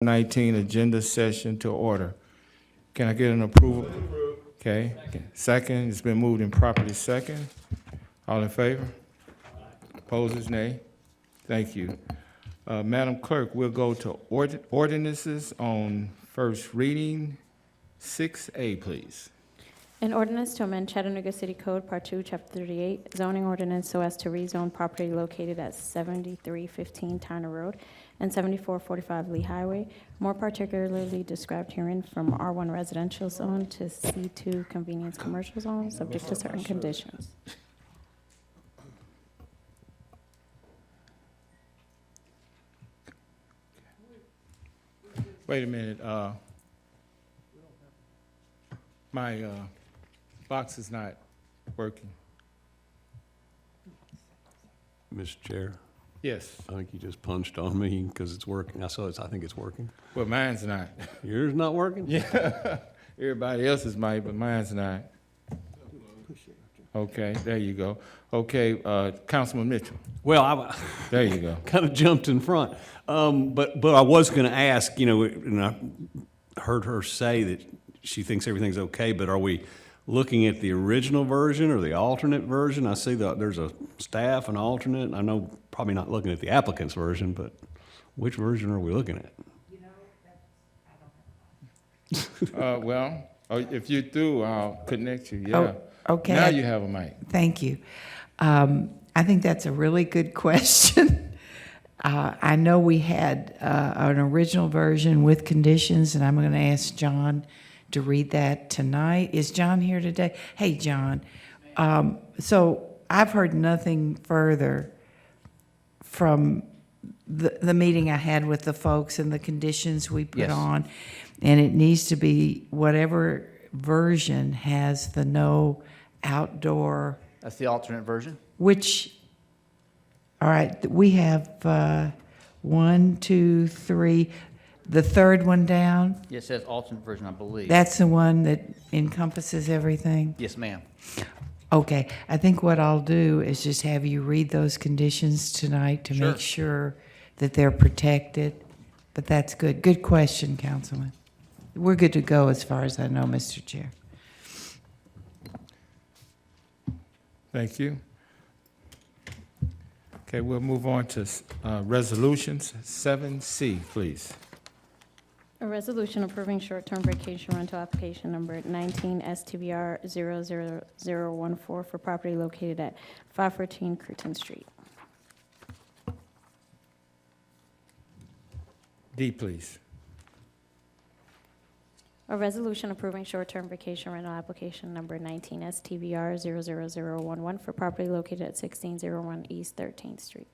19 agenda session to order. Can I get an approval? Okay. Second, it's been moved and properly second. All in favor? Opposers, nay? Thank you. Madam Clerk, we'll go to ordinances on first reading. 6A, please. An ordinance to amend Chattanooga City Code, Part 2, Chapter 38, zoning ordinance so as to rezone property located at 7315 Tyner Road and 7445 Lee Highway, more particularly described herein from R1 residential zone to C2 convenience commercial zone, subject to certain conditions. Wait a minute. My box is not working. Mr. Chair, Yes. I think you just punched on me because it's working. I think it's working. Well, mine's not. Yours not working? Yeah. Everybody else's might, but mine's not. Okay, there you go. Okay, Councilman Mitchell. Well, I There you go. kind of jumped in front. But I was going to ask, and I heard her say that she thinks everything's okay, but are we looking at the original version or the alternate version? I see that there's a staff and alternate. I know probably not looking at the applicant's version, but which version are we looking at? Well, if you're through, I'll connect you, yeah. Oh, okay. Now you have a mic. Thank you. I think that's a really good question. I know we had an original version with conditions, and I'm going to ask John to read that tonight. Is John here today? Hey, John. So I've heard nothing further from the meeting I had with the folks and the conditions we put Yes. on, and it needs to be whatever version has the no outdoor. That's the alternate version? Which, all right, we have 1, 2, 3, the third one down. Yes, it says alternate version, I believe. That's the one that encompasses everything? Yes, ma'am. Okay, I think what I'll do is just have you read those conditions tonight to make sure that they're protected. But that's good. Good question, Councilman. We're good to go as far as I know, Mr. Chair. Thank you. Okay, we'll move on to resolutions. 7C, please. A resolution approving short-term vacation rental application number 19 STVR 00014 for property located at 514 Cruton Street. D, please. A resolution approving short-term vacation rental application number 19 STVR 00011 for property located at 1601 East 13th Street.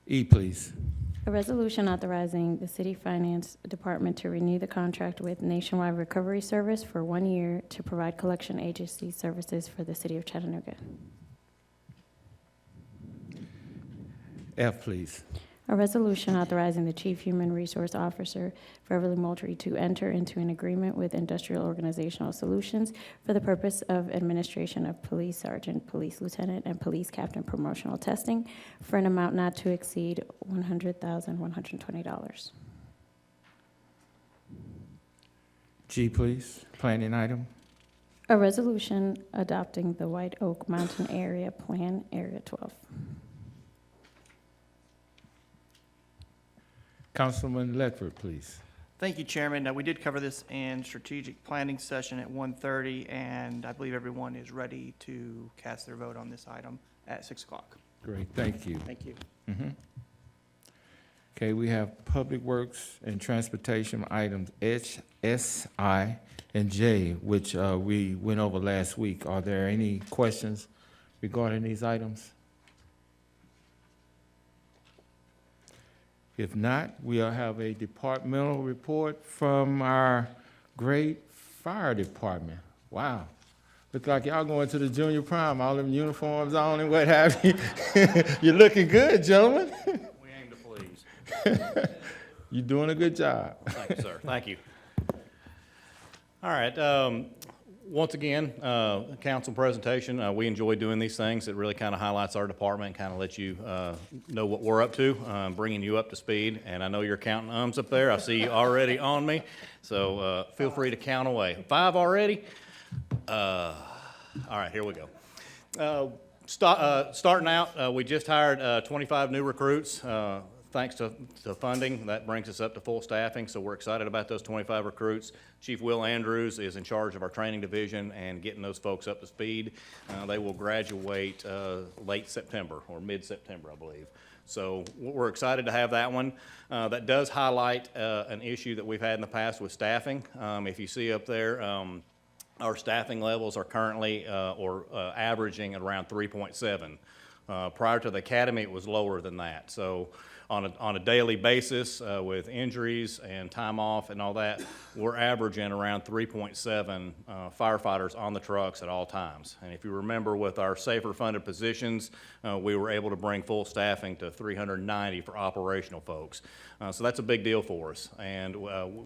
E, please. A resolution authorizing the City Finance Department to renew the contract with Nationwide Recovery Service for 1 year to provide collection agency services for the City of Chattanooga. F, please. A resolution authorizing the Chief Human Resource Officer, Beverly Moultrie, to enter into an agreement with Industrial Organizational Solutions for the purpose of administration of police sergeant, police lieutenant, and police captain promotional testing for an amount not to exceed $100,120. G, please. Planning item. A resolution adopting the White Oak Mountain Area Plan, Area 12. Councilman Ledford, please. Thank you, Chairman. Now, we did cover this in strategic planning session at 1:30, and I believe everyone is ready to cast their vote on this item at 6 o'clock. Great, thank you. Thank you. Okay, we have Public Works and Transportation items H, S, I, and J, which we went over last week. Are there any questions regarding these items? If not, we'll have a departmental report from our great fire department. Wow. Looks like y'all going to the junior prom, all them uniforms on and what have you. You're looking good, gentlemen. We aim to please. You're doing a good job. Thank you, sir. Thank you. All right. Once again, council presentation, we enjoy doing these things. It really kind of highlights our department, kind of lets you know what we're up to, bringing you up to speed. And I know you're counting ums up there. I see you already on me, so feel free to count away. 5 already? All right, here we go. Starting out, we just hired 25 new recruits. Thanks to funding, that brings us up to full staffing, so we're excited about those 25 recruits. Chief Will Andrews is in charge of our training division and getting those folks up to speed. They will graduate late September or mid-September, I believe. So we're excited to have that one. That does highlight an issue that we've had in the past with staffing. If you see up there, our staffing levels are currently averaging at around 3.7. Prior to the academy, it was lower than that. So on a daily basis, with injuries and time off and all that, we're averaging around 3.7 firefighters on the trucks at all times. And if you remember, with our safer funded positions, we were able to bring full staffing to 390 for operational folks. So that's a big deal for us. And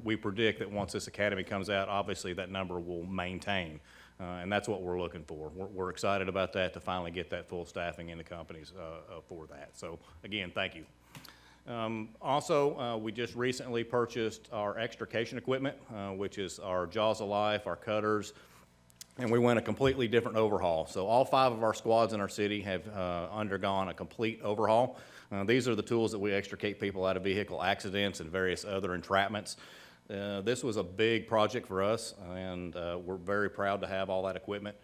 we predict that once this academy comes out, obviously that number will maintain. And that's what we're looking for. We're excited about that, to finally get that full staffing in the companies for that. So again, thank you. Also, we just recently purchased our extrication equipment, which is our Jaws of Life, our cutters, and we went a completely different overhaul. So all 5 of our squads in our city have undergone a complete overhaul. These are the tools that we extricate people out of vehicle accidents and various other entrapments. This was a big project for us, and we're very proud to have all that equipment.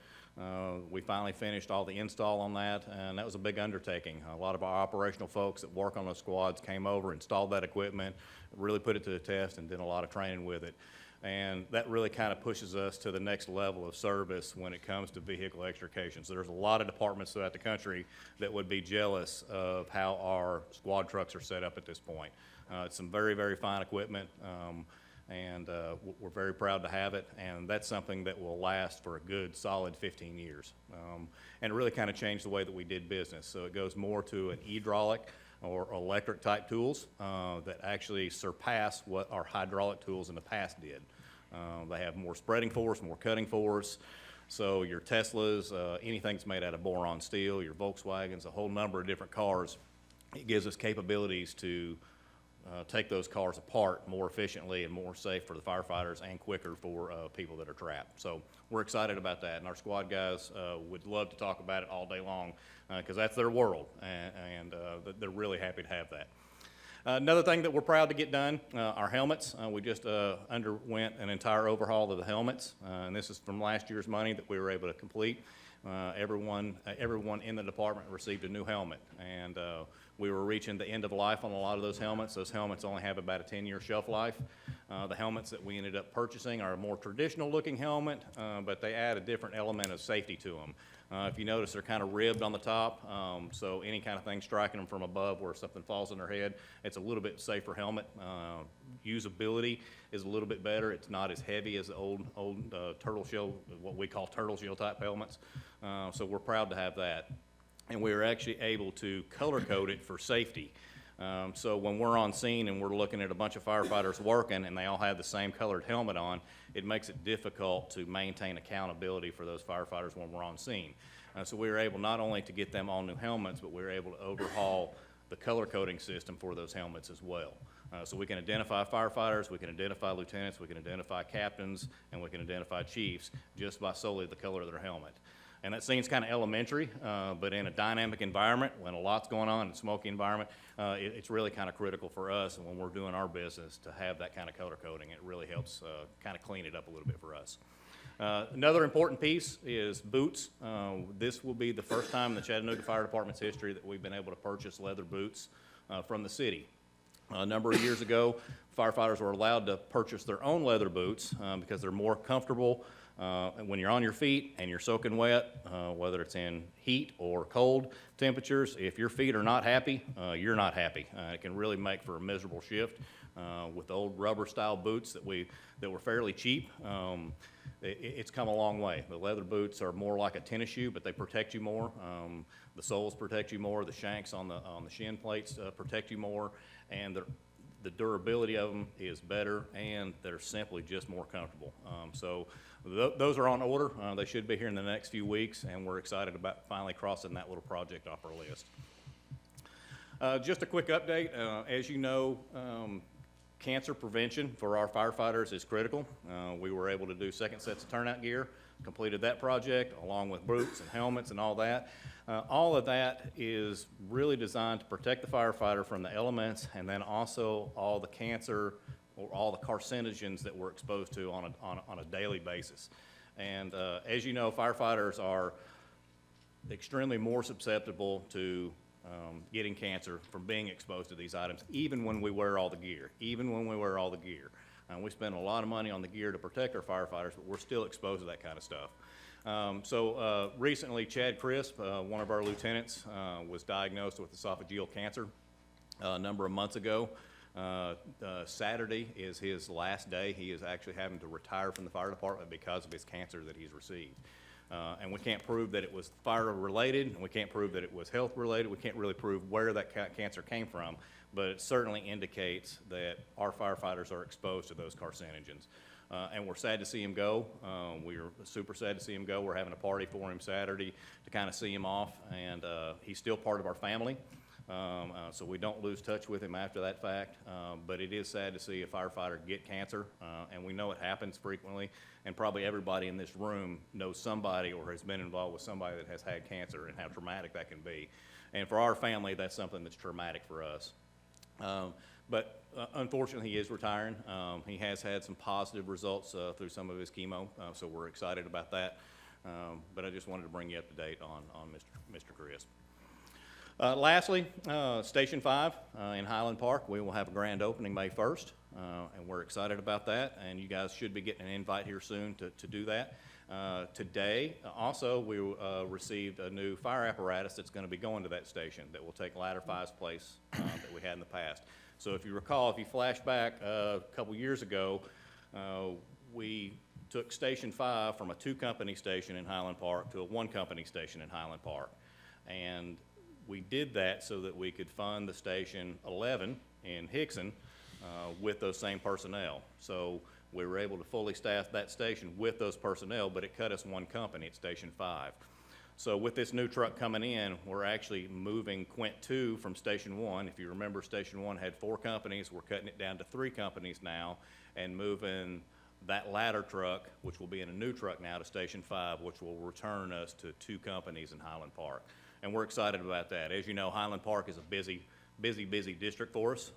We finally finished all the install on that, and that was a big undertaking. A lot of our operational folks that work on those squads came over, installed that equipment, really put it to the test, and did a lot of training with it. And that really kind of pushes us to the next level of service when it comes to vehicle extrication. So there's a lot of departments throughout the country that would be jealous of how our squad trucks are set up at this point. It's some very, very fine equipment. And we're very proud to have it, and that's something that will last for a good solid 15 years. And it really kind of changed the way that we did business. So it goes more to an hydraulic or electric type tools that actually surpass what our hydraulic tools in the past did. They have more spreading force, more cutting force. So your Teslas, anything that's made out of boron steel, your Volkswagens, a whole number of different cars, it gives us capabilities to take those cars apart more efficiently and more safe for the firefighters and quicker for people that are trapped. So we're excited about that, and our squad guys would love to talk about it all day long because that's their world, and they're really happy to have that. Another thing that we're proud to get done, our helmets. We just underwent an entire overhaul of the helmets, and this is from last year's money that we were able to complete. Everyone in the department received a new helmet, and we were reaching the end of life on a lot of those helmets. Those helmets only have about a 10-year shelf life. The helmets that we ended up purchasing are a more traditional looking helmet, but they add a different element of safety to them. If you notice, they're kind of ribbed on the top, so any kind of thing striking them from above where something falls on their head, it's a little bit safer helmet. Usability is a little bit better. It's not as heavy as the old turtle shell, what we call turtle shell type helmets. So we're proud to have that. And we were actually able to color code it for safety. So when we're on scene and we're looking at a bunch of firefighters working and they all have the same colored helmet on, it makes it difficult to maintain accountability for those firefighters when we're on scene. So we were able not only to get them all new helmets, but we were able to overhaul the color coding system for those helmets as well. So we can identify firefighters, we can identify lieutenants, we can identify captains, and we can identify chiefs just by solely the color of their helmet. And that seems kind of elementary, but in a dynamic environment, when a lot's going on in a smoky environment, it's really kind of critical for us, and when we're doing our business, to have that kind of color coding. It really helps kind of clean it up a little bit for us. Another important piece is boots. This will be the first time in the Chattanooga Fire Department's history that we've been able to purchase leather boots from the city. A number of years ago, firefighters were allowed to purchase their own leather boots because they're more comfortable when you're on your feet and you're soaking wet, whether it's in heat or cold temperatures. If your feet are not happy, you're not happy. It can really make for a miserable shift. With the old rubber style boots that were fairly cheap, it's come a long way. The leather boots are more like a tennis shoe, but they protect you more. The soles protect you more. The shanks on the shin plates protect you more, and the durability of them is better, and they're simply just more comfortable. So those are on order. They should be here in the next few weeks, and we're excited about finally crossing that little project off our list. Just a quick update. As you know, cancer prevention for our firefighters is critical. We were able to do second sets of turnout gear, completed that project along with boots and helmets and all that. All of that is really designed to protect the firefighter from the elements and then also all the cancer or all the carcinogens that we're exposed to on a daily basis. And as you know, firefighters are extremely more susceptible to getting cancer from being exposed to these items, even when we wear all the gear, we spend a lot of money on the gear to protect our firefighters, but we're still exposed to that kind of stuff. Recently, Chad Crisp, one of our lieutenants, was diagnosed with esophageal cancer a number of months ago. Saturday is his last day. He is actually having to retire from the fire department because of his cancer that he's received. And we can't prove that it was fire-related, and we can't prove that it was health-related. We can't really prove where that cancer came from, but it certainly indicates that our firefighters are exposed to those carcinogens. And we're sad to see him go. We're super sad to see him go. We're having a party for him Saturday to kind of see him off, and he's still part of our family. So we don't lose touch with him after that fact, but it is sad to see a firefighter get cancer, and we know it happens frequently, and probably everybody in this room knows somebody or has been involved with somebody that has had cancer and how traumatic that can be. And for our family, that's something that's traumatic for us. But unfortunately, he is retiring. He has had some positive results through some of his chemo, so we're excited about that. But I just wanted to bring you up to date on Mr. Crisp. Lastly, Station 5 in Highland Park, we will have a grand opening May 1st, and we're excited about that, and you guys should be getting an invite here soon to do that. Today, also, we received a new fire apparatus that's going to be going to that station that will take Ladder 5's place that we had in the past. So if you recall, if you flash back a couple years ago, we took Station 5 from a 2-company station in Highland Park to a 1-company station in Highland Park. And we did that so that we could fund the Station 11 in Hickson with those same personnel. So we were able to fully staff that station with those personnel, but it cut us 1 company at Station 5. So with this new truck coming in, we're actually moving Quint 2 from Station 1. If you remember, Station 1 had 4 companies. We're cutting it down to 3 companies now and moving that ladder truck, which will be in a new truck now, to Station 5, which will return us to 2 companies in Highland Park. And we're excited about that. As you know, Highland Park is a busy district for us,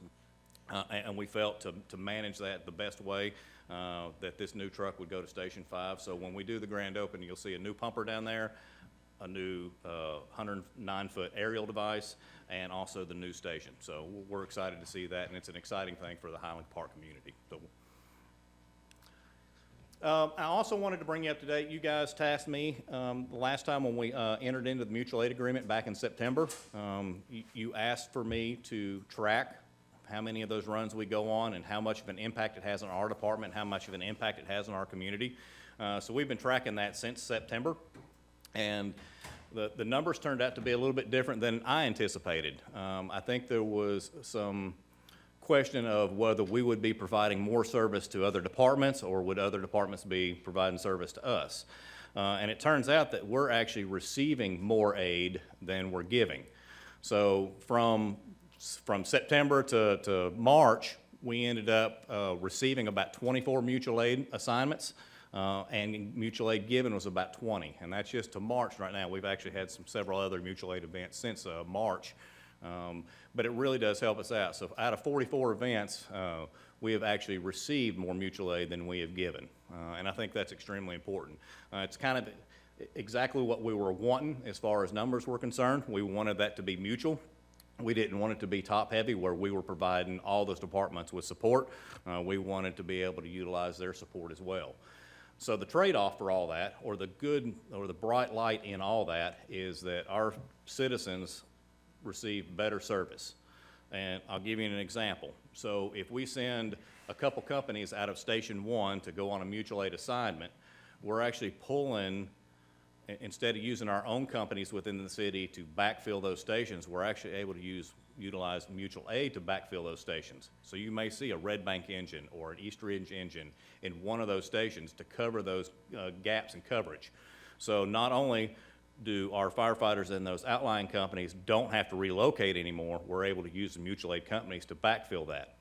and we felt to manage that the best way that this new truck would go to Station 5. So when we do the grand opening, you'll see a new pumper down there, a new 109-foot aerial device, and also the new station. So we're excited to see that, and it's an exciting thing for the Highland Park community. So, I also wanted to bring you up to date. You guys tasked me the last time when we entered into the mutual aid agreement back in September. You asked for me to track how many of those runs we go on and how much of an impact it has on our department, how much of an impact it has on our community. So we've been tracking that since September, and the numbers turned out to be a little bit different than I anticipated. I think there was some question of whether we would be providing more service to other departments or would other departments be providing service to us. And it turns out that we're actually receiving more aid than we're giving. So from September to March, we ended up receiving about 24 mutual aid assignments, and mutual aid given was about 20. And that's just to March right now. We've actually had several other mutual aid events since March. But it really does help us out. So out of 44 events, we have actually received more mutual aid than we have given. And I think that's extremely important. It's kind of exactly what we were wanting as far as numbers were concerned. We wanted that to be mutual. We didn't want it to be top-heavy where we were providing all those departments with support. We wanted to be able to utilize their support as well. So the trade-off for all that, or the good, or the bright light in all that, is that our citizens receive better service. And I'll give you an example. So if we send a couple companies out of Station 1 to go on a mutual aid assignment, we're actually pulling instead of using our own companies within the city to backfill those stations, we're actually able to utilize mutual aid to backfill those stations. So you may see a Red Bank engine or an East Ridge engine in one of those stations to cover those gaps in coverage. So not only do our firefighters and those outlying companies don't have to relocate anymore, we're able to use the mutual aid companies to backfill that.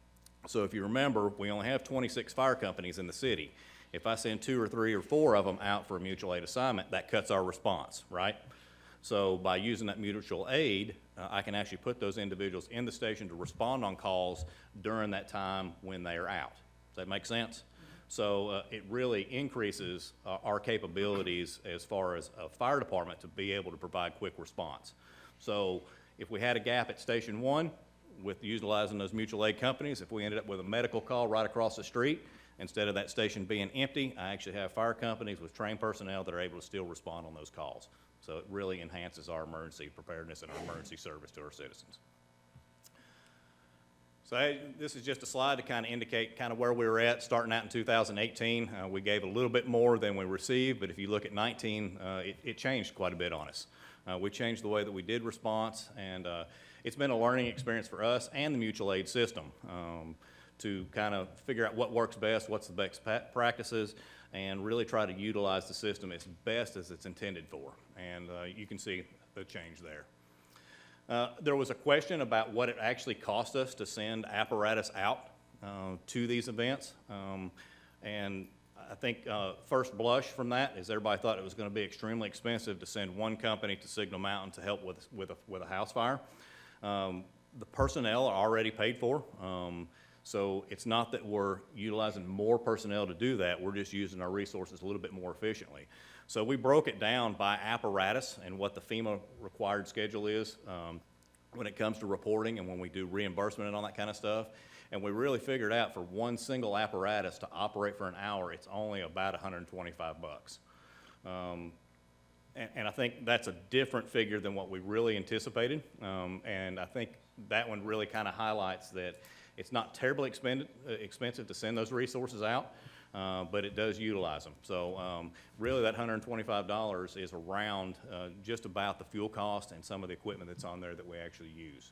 So if you remember, we only have 26 fire companies in the city. If I send 2 or 3 or 4 of them out for a mutual aid assignment, that cuts our response, right? So by using that mutual aid, I can actually put those individuals in the station to respond on calls during that time when they are out. Does that make sense? So it really increases our capabilities as far as a fire department to be able to provide quick response. So if we had a gap at Station 1 with utilizing those mutual aid companies, if we ended up with a medical call right across the street, instead of that station being empty, I actually have fire companies with trained personnel that are able to still respond on those calls. So it really enhances our emergency preparedness and our emergency service to our citizens. So this is just a slide to kind of indicate kind of where we were at starting out in 2018. We gave a little bit more than we received, but if you look at 19, it changed quite a bit on us. We changed the way that we did response, and it's been a learning experience for us and the mutual aid system to kind of figure out what works best, what's the best practices, and really try to utilize the system as best as it's intended for. And you can see the change there. There was a question about what it actually cost us to send apparatus out to these events. And I think first blush from that is everybody thought it was going to be extremely expensive to send one company to Signal Mountain to help with a house fire. The personnel are already paid for. So it's not that we're utilizing more personnel to do that, we're just using our resources a little bit more efficiently. So we broke it down by apparatus and what the FEMA required schedule is when it comes to reporting and when we do reimbursement and all that kind of stuff. And we really figured out for one single apparatus to operate for an hour, it's only about 125 bucks. And I think that's a different figure than what we really anticipated. And I think that one really kind of highlights that it's not terribly expensive to send those resources out, but it does utilize them. So really that $125 is around just about the fuel cost and some of the equipment that's on there that we actually use.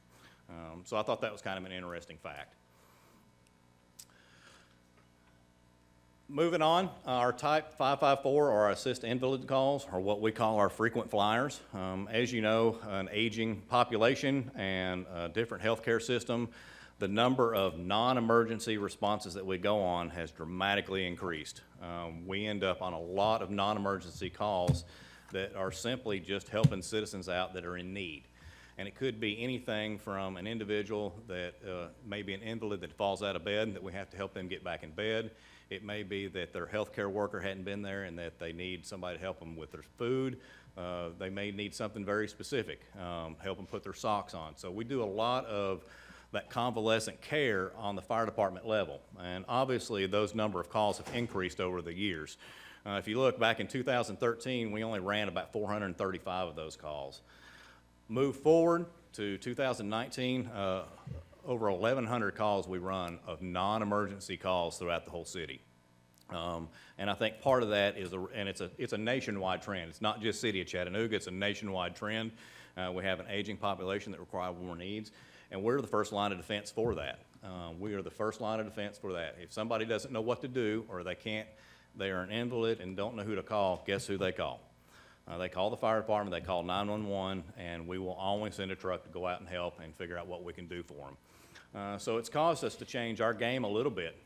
So I thought that was kind of an interesting fact. Moving on, our Type 554 or our assist invalid calls are what we call our frequent flyers. As you know, an aging population and a different healthcare system, the number of non-emergency responses that we go on has dramatically increased. We end up on a lot of non-emergency calls that are simply just helping citizens out that are in need. And it could be anything from an individual that may be an invalid that falls out of bed that we have to help them get back in bed. It may be that their healthcare worker hadn't been there and that they need somebody to help them with their food. They may need something very specific, help them put their socks on. So we do a lot of that convalescent care on the fire department level. And obviously those number of calls have increased over the years. If you look back in 2013, we only ran about 435 of those calls. Move forward to 2019, over 1,100 calls we run of non-emergency calls throughout the whole city. And I think part of that is, it's a nationwide trend. It's not just City of Chattanooga, it's a nationwide trend. We have an aging population that require more needs, and we're the first line of defense for that. We are the first line of defense for that. If somebody doesn't know what to do, or they are an invalid and don't know who to call, guess who they call? They call the fire department, they call 911, and we will always send a truck to go out and help and figure out what we can do for them. So it's caused us to change our game a little bit.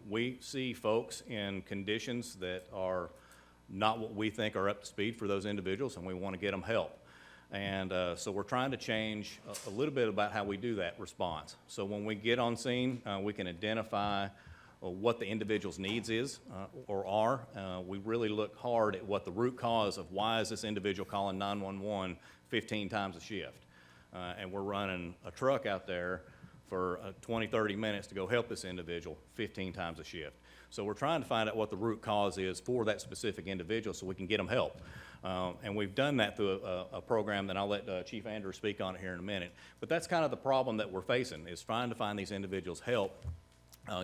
We see folks in conditions that are not what we think are up to speed for those individuals, and we want to get them help. And so we're trying to change a little bit about how we do that response. So when we get on scene, we can identify what the individual's needs is or are. We really look hard at what the root cause of why is this individual calling 911 15 times a shift. And we're running a truck out there for 20, 30 minutes to go help this individual 15 times a shift. So we're trying to find out what the root cause is for that specific individual so we can get them help. And we've done that through a program that I'll let Chief Andrews speak on it here in a minute. But that's kind of the problem that we're facing, is trying to find these individuals help,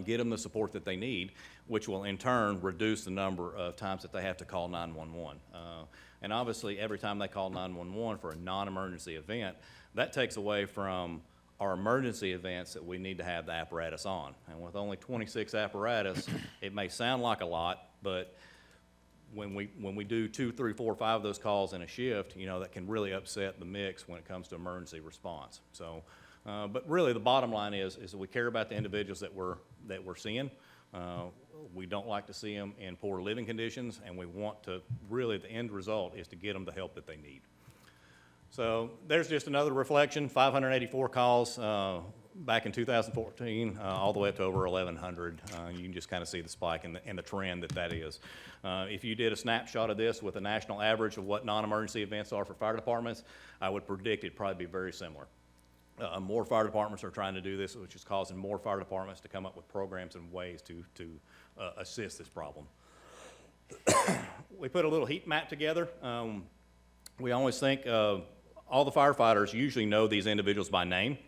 get them the support that they need, which will in turn reduce the number of times that they have to call 911. And obviously, every time they call 911 for a non-emergency event, that takes away from our emergency events that we need to have the apparatus on. And with only 26 apparatus, it may sound like a lot, but when we do 2, 3, 4, 5 of those calls in a shift, you know, that can really upset the mix when it comes to emergency response. So, but really, the bottom line is that we care about the individuals that we're seeing. We don't like to see them in poor living conditions, and we want to, really, the end result is to get them the help that they need. So there's just another reflection, 584 calls back in 2014, all the way up to over 1,100. You can just kind of see the spike and the trend that is. If you did a snapshot of this with a national average of what non-emergency events are for fire departments, I would predict it'd probably be very similar. More fire departments are trying to do this, which is causing more fire departments to come up with programs and ways to assist this problem. We put a little heat map together. We always think all the firefighters usually know these individuals by name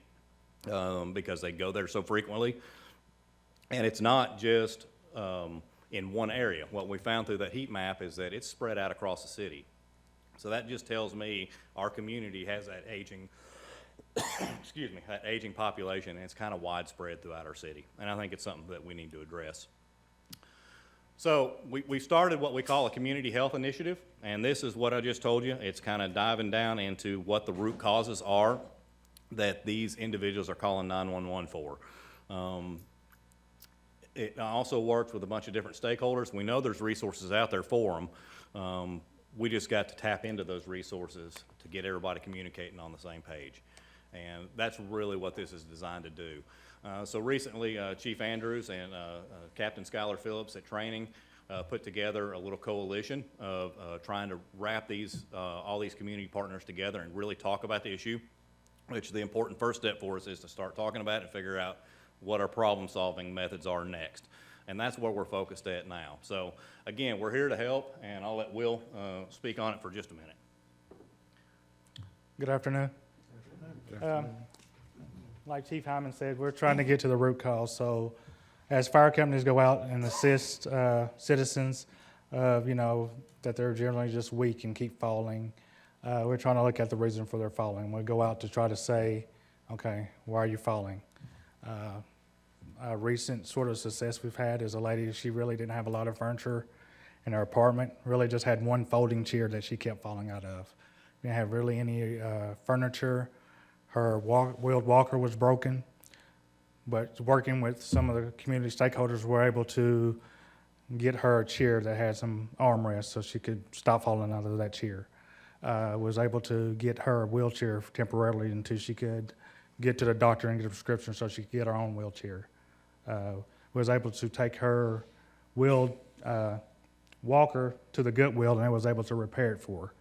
because they go there so frequently. And it's not just in one area. What we found through that heat map is that it's spread out across the city. So that just tells me our community has that aging excuse me, that aging population, and it's kind of widespread throughout our city. And I think it's something that we need to address. So we started what we call a community health initiative, and this is what I just told you. It's kind of diving down into what the root causes are that these individuals are calling 911 for. It also works with a bunch of different stakeholders. We know there's resources out there for them. We just got to tap into those resources to get everybody communicating on the same page. And that's really what this is designed to do. So recently, Chief Andrews and Captain Skylar Phillips at training put together a little coalition of trying to wrap all these community partners together and really talk about the issue, which the important first step for us is to start talking about it and figure out what our problem-solving methods are next. And that's where we're focused at now. So again, we're here to help, and I'll let Will speak on it for just a minute. Good afternoon. Like Chief Hyman said, we're trying to get to the root cause. So as fire companies go out and assist citizens, that they're generally just weak and keep falling, we're trying to look at the reason for their falling. We go out to try to say, okay, why are you falling? A recent sort of success we've had is a lady, she really didn't have a lot of furniture in her apartment, really just had one folding chair that she kept falling out of. Didn't have really any furniture. Her wheeled walker was broken, but working with some of the community stakeholders, we were able to get her a chair that had some armrests so she could stop falling out of that chair. Was able to get her a wheelchair temporarily until she could get to the doctor and get a prescription so she could get her own wheelchair. Was able to take her wheeled walker to the Goodwill, and I was able to repair it for her.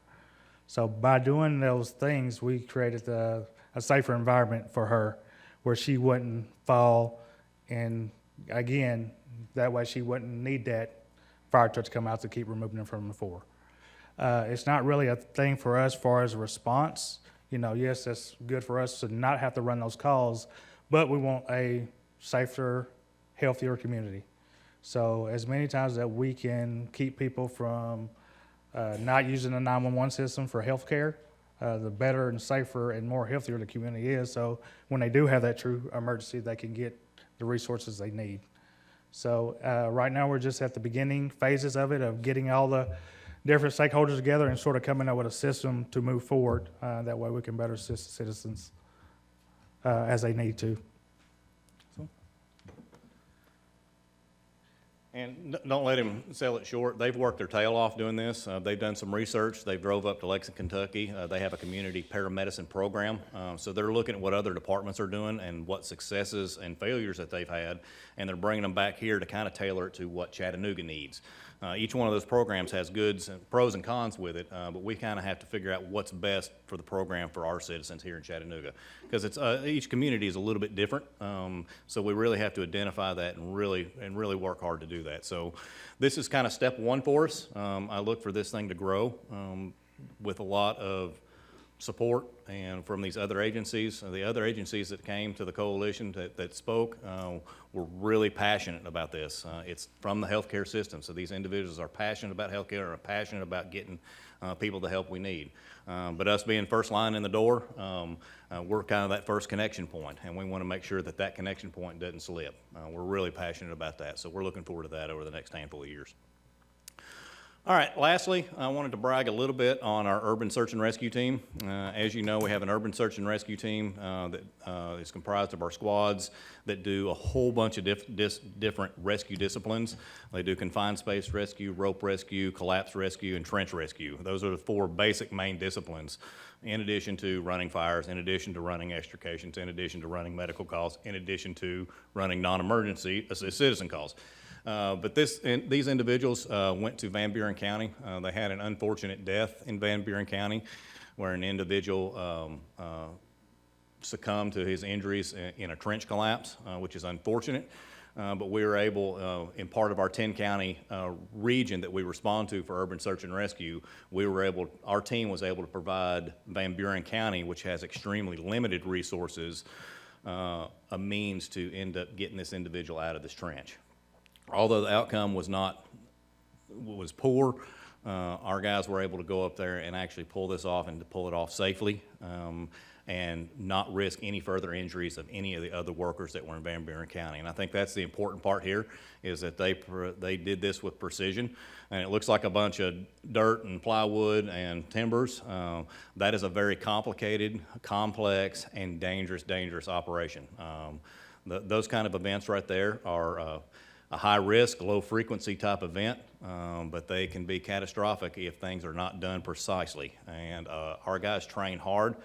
So by doing those things, we created a safer environment for her where she wouldn't fall, and again, that way she wouldn't need that fire truck to come out to keep removing them from the floor. It's not really a thing for us as far as a response. Yes, that's good for us to not have to run those calls, but we want a safer, healthier community. So as many times that we can keep people from not using the 911 system for health care, the better and safer and more healthier the community is. So when they do have that true emergency, they can get the resources they need. So right now we're just at the beginning phases of it, of getting all the different stakeholders together and sort of coming up with a system to move forward. That way we can better assist citizens as they need to. And don't let him sell it short. They've worked their tail off doing this. They've done some research. They drove up to Lexington, Kentucky. They have a community paramedicine program. So they're looking at what other departments are doing and what successes and failures that they've had, and they're bringing them back here to kind of tailor it to what Chattanooga needs. Each one of those programs has goods and pros and cons with it, but we kind of have to figure out what's best for the program for our citizens here in Chattanooga, because it's each community is a little bit different. So we really have to identify that and really work hard to do that. So this is kind of step one for us. I look for this thing to grow with a lot of support and from these other agencies. The other agencies that came to the coalition that spoke were really passionate about this. It's from the healthcare system, so these individuals are passionate about healthcare, are passionate about getting people the help we need. But us being first line in the door, we're kind of that first connection point, and we want to make sure that that connection point doesn't slip. We're really passionate about that, so we're looking forward to that over the next handful of years. All right, lastly, I wanted to brag a little bit on our urban search and rescue team. As you know, we have an urban search and rescue team that is comprised of our squads that do a whole bunch of different rescue disciplines. They do confined space rescue, rope rescue, collapse rescue, and trench rescue. Those are the 4 basic main disciplines, in addition to running fires, in addition to running extrications, in addition to running medical calls, in addition to running non-emergency citizen calls. But these individuals went to Van Buren County. They had an unfortunate death in Van Buren County where an individual succumbed to his injuries in a trench collapse, which is unfortunate. But we were able, in part of our 10-county region that we respond to for urban search and rescue, our team was able to provide Van Buren County, which has extremely limited resources, a means to end up getting this individual out of this trench. Although the outcome was poor, our guys were able to go up there and actually pull this off and to pull it off safely and not risk any further injuries of any of the other workers that were in Van Buren County. And I think that's the important part here, is that they did this with precision. And it looks like a bunch of dirt and plywood and timbers. That is a very complicated, complex, and dangerous operation. Those kind of events right there are a high-risk, low-frequency type event, but they can be catastrophic if things are not done precisely. And our guys train hard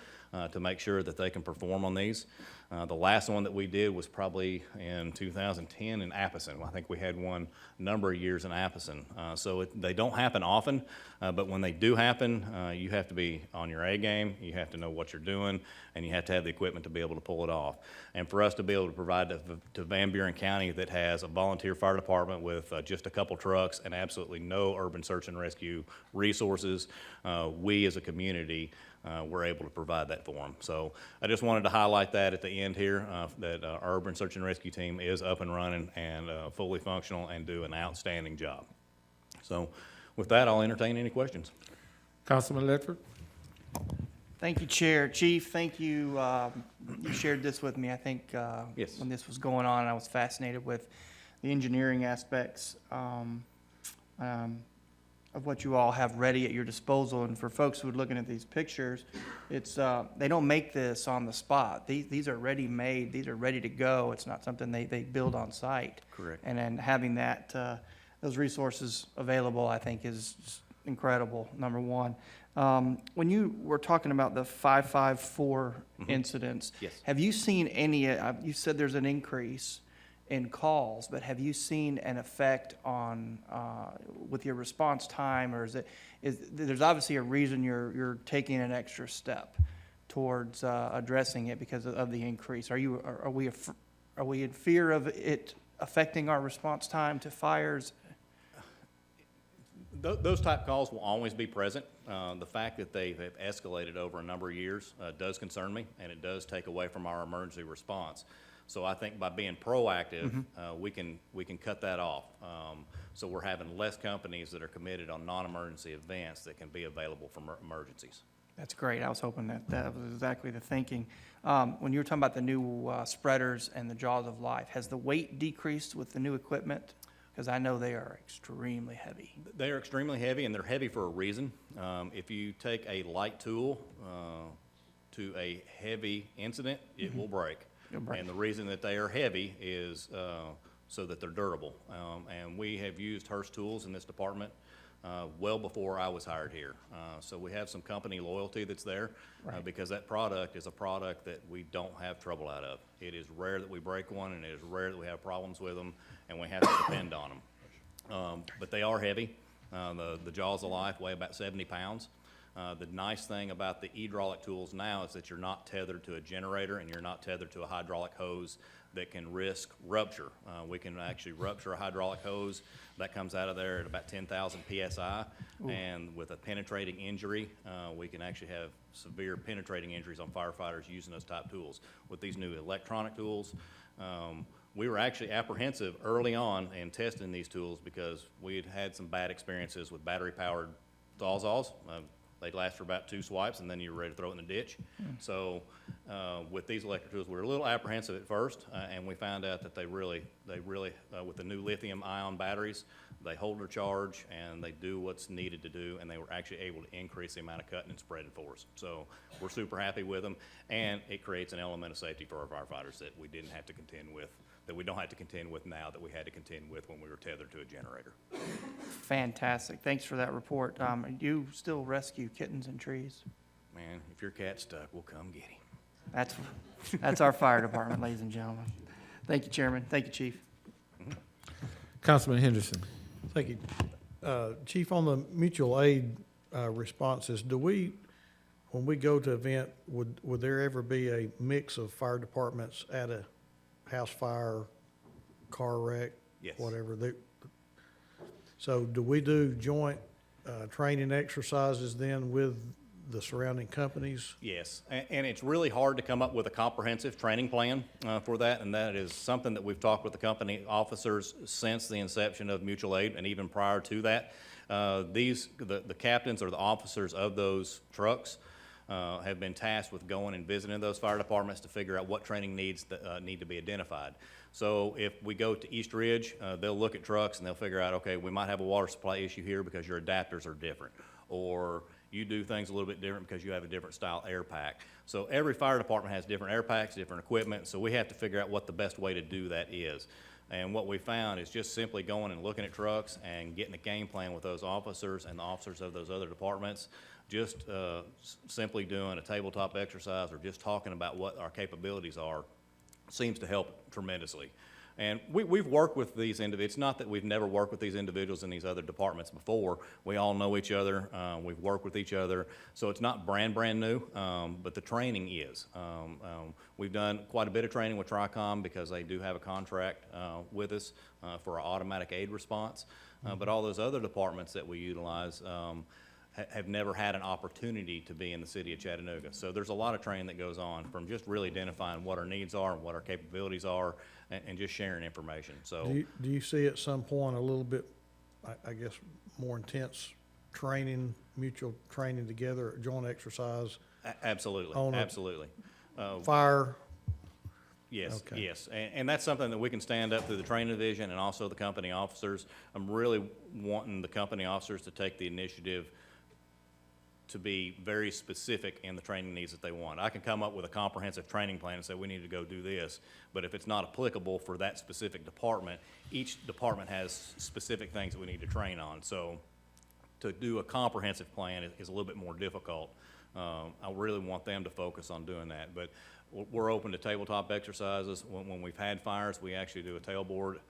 to make sure that they can perform on these. The last one that we did was probably in 2010 in Appleton. I think we had one number of years in Appleton. So they don't happen often, but when they do happen, you have to be on your A game, you have to know what you're doing, and you have to have the equipment to be able to pull it off. And for us to be able to provide to Van Buren County that has a volunteer fire department with just a couple trucks and absolutely no urban search and rescue resources, we as a community we're able to provide that for them. So I just wanted to highlight that at the end here, that our urban search and rescue team is up and running and fully functional and do an outstanding job. So with that, I'll entertain any questions. Councilman Ledford? Thank you, Chair. Chief, thank you. You shared this with me, I think, Yes. when this was going on. I was fascinated with the engineering aspects of what you all have ready at your disposal. And for folks who are looking at these pictures, it's they don't make this on the spot. These are ready-made. These are ready to go. It's not something they build on site. Correct. And then having that those resources available, I think, is incredible, number one. When you were talking about the 554 incidents, Yes. have you seen any, you said there's an increase in calls, but have you seen an effect on, with your response time, or there's obviously a reason you're taking an extra step towards addressing it because of the increase. Are we in fear of it affecting our response time to fires? Those type calls will always be present. The fact that they have escalated over a number of years does concern me, and it does take away from our emergency response. So I think by being proactive, we can cut that off. So we're having less companies that are committed on non-emergency events that can be available for emergencies. That's great. I was hoping that was exactly the thinking. When you were talking about the new spreaders and the Jaws of Life, has the weight decreased with the new equipment? Because I know they are extremely heavy. They are extremely heavy, and they're heavy for a reason. If you take a light tool to a heavy incident, it will break. It'll break. And the reason that they are heavy is so that they're durable. And we have used Hurst tools in this department well before I was hired here. So we have some company loyalty that's there because that product is a product that we don't have trouble out of. It is rare that we break one, and it is rare that we have problems with them, and we have to depend on them. But they are heavy. The Jaws of Life weigh about 70 pounds. The nice thing about the hydraulic tools now is that you're not tethered to a generator and you're not tethered to a hydraulic hose that can risk rupture. We can actually rupture a hydraulic hose that comes out of there at about 10,000 PSI. And with a penetrating injury, we can actually have severe penetrating injuries on firefighters using those type tools. With these new electronic tools, we were actually apprehensive early on in testing these tools because we had had some bad experiences with battery-powered Sawzalls. They'd last for about 2 swipes, and then you were ready to throw it in the ditch. So with these electric tools, we were a little apprehensive at first, and we found out that they really, with the new lithium-ion batteries, they hold their charge, and they do what's needed to do, and they were actually able to increase the amount of cutting and spreading for us. So we're super happy with them, and it creates an element of safety for our firefighters that we didn't have to contend with, that we don't have to contend with now that we had to contend with when we were tethered to a generator. Fantastic. Thanks for that report. You still rescue kittens and trees? Man, if your cat's stuck, we'll come get him. That's our fire department, ladies and gentlemen. Thank you, Chairman. Thank you, Chief. Councilman Henderson. Thank you. Chief, on the mutual aid responses, when we go to event, would there ever be a mix of fire departments at a house fire, car wreck? Yes. Whatever? So do we do joint training exercises then with the surrounding companies? Yes, and it's really hard to come up with a comprehensive training plan for that, and that is something that we've talked with the company officers since the inception of mutual aid, and even prior to that. The captains or the officers of those trucks have been tasked with going and visiting those fire departments to figure out what training needs that need to be identified. So if we go to East Ridge, they'll look at trucks and they'll figure out, okay, we might have a water supply issue here because your adapters are different, or you do things a little bit different because you have a different style air pack. So every fire department has different air packs, different equipment, so we have to figure out what the best way to do that is. And what we found is just simply going and looking at trucks and getting a game plan with those officers and the officers of those other departments, just simply doing a tabletop exercise or just talking about what our capabilities are seems to help tremendously. And we've worked with these individuals. It's not that we've never worked with these individuals in these other departments before. We all know each other. We've worked with each other. So it's not brand new, but the training is. We've done quite a bit of training with TRICOM because they do have a contract with us for our automatic aid response. But all those other departments that we utilize have never had an opportunity to be in the city of Chattanooga. So there's a lot of training that goes on from just really identifying what our needs are and what our capabilities are and just sharing information. So Do you see at some point a little bit, I guess, more intense training, mutual training together, joint exercise, absolutely, On a- absolutely. fire? Yes, Okay. yes, and that's something that we can stand up through the training division and also the company officers. I'm really wanting the company officers to take the initiative to be very specific in the training needs that they want. I can come up with a comprehensive training plan and say, we need to go do this, but if it's not applicable for that specific department, each department has specific things that we need to train on. So to do a comprehensive plan is a little bit more difficult. I really want them to focus on doing that, but we're open to tabletop exercises. When we've had fires, we actually do a tailboard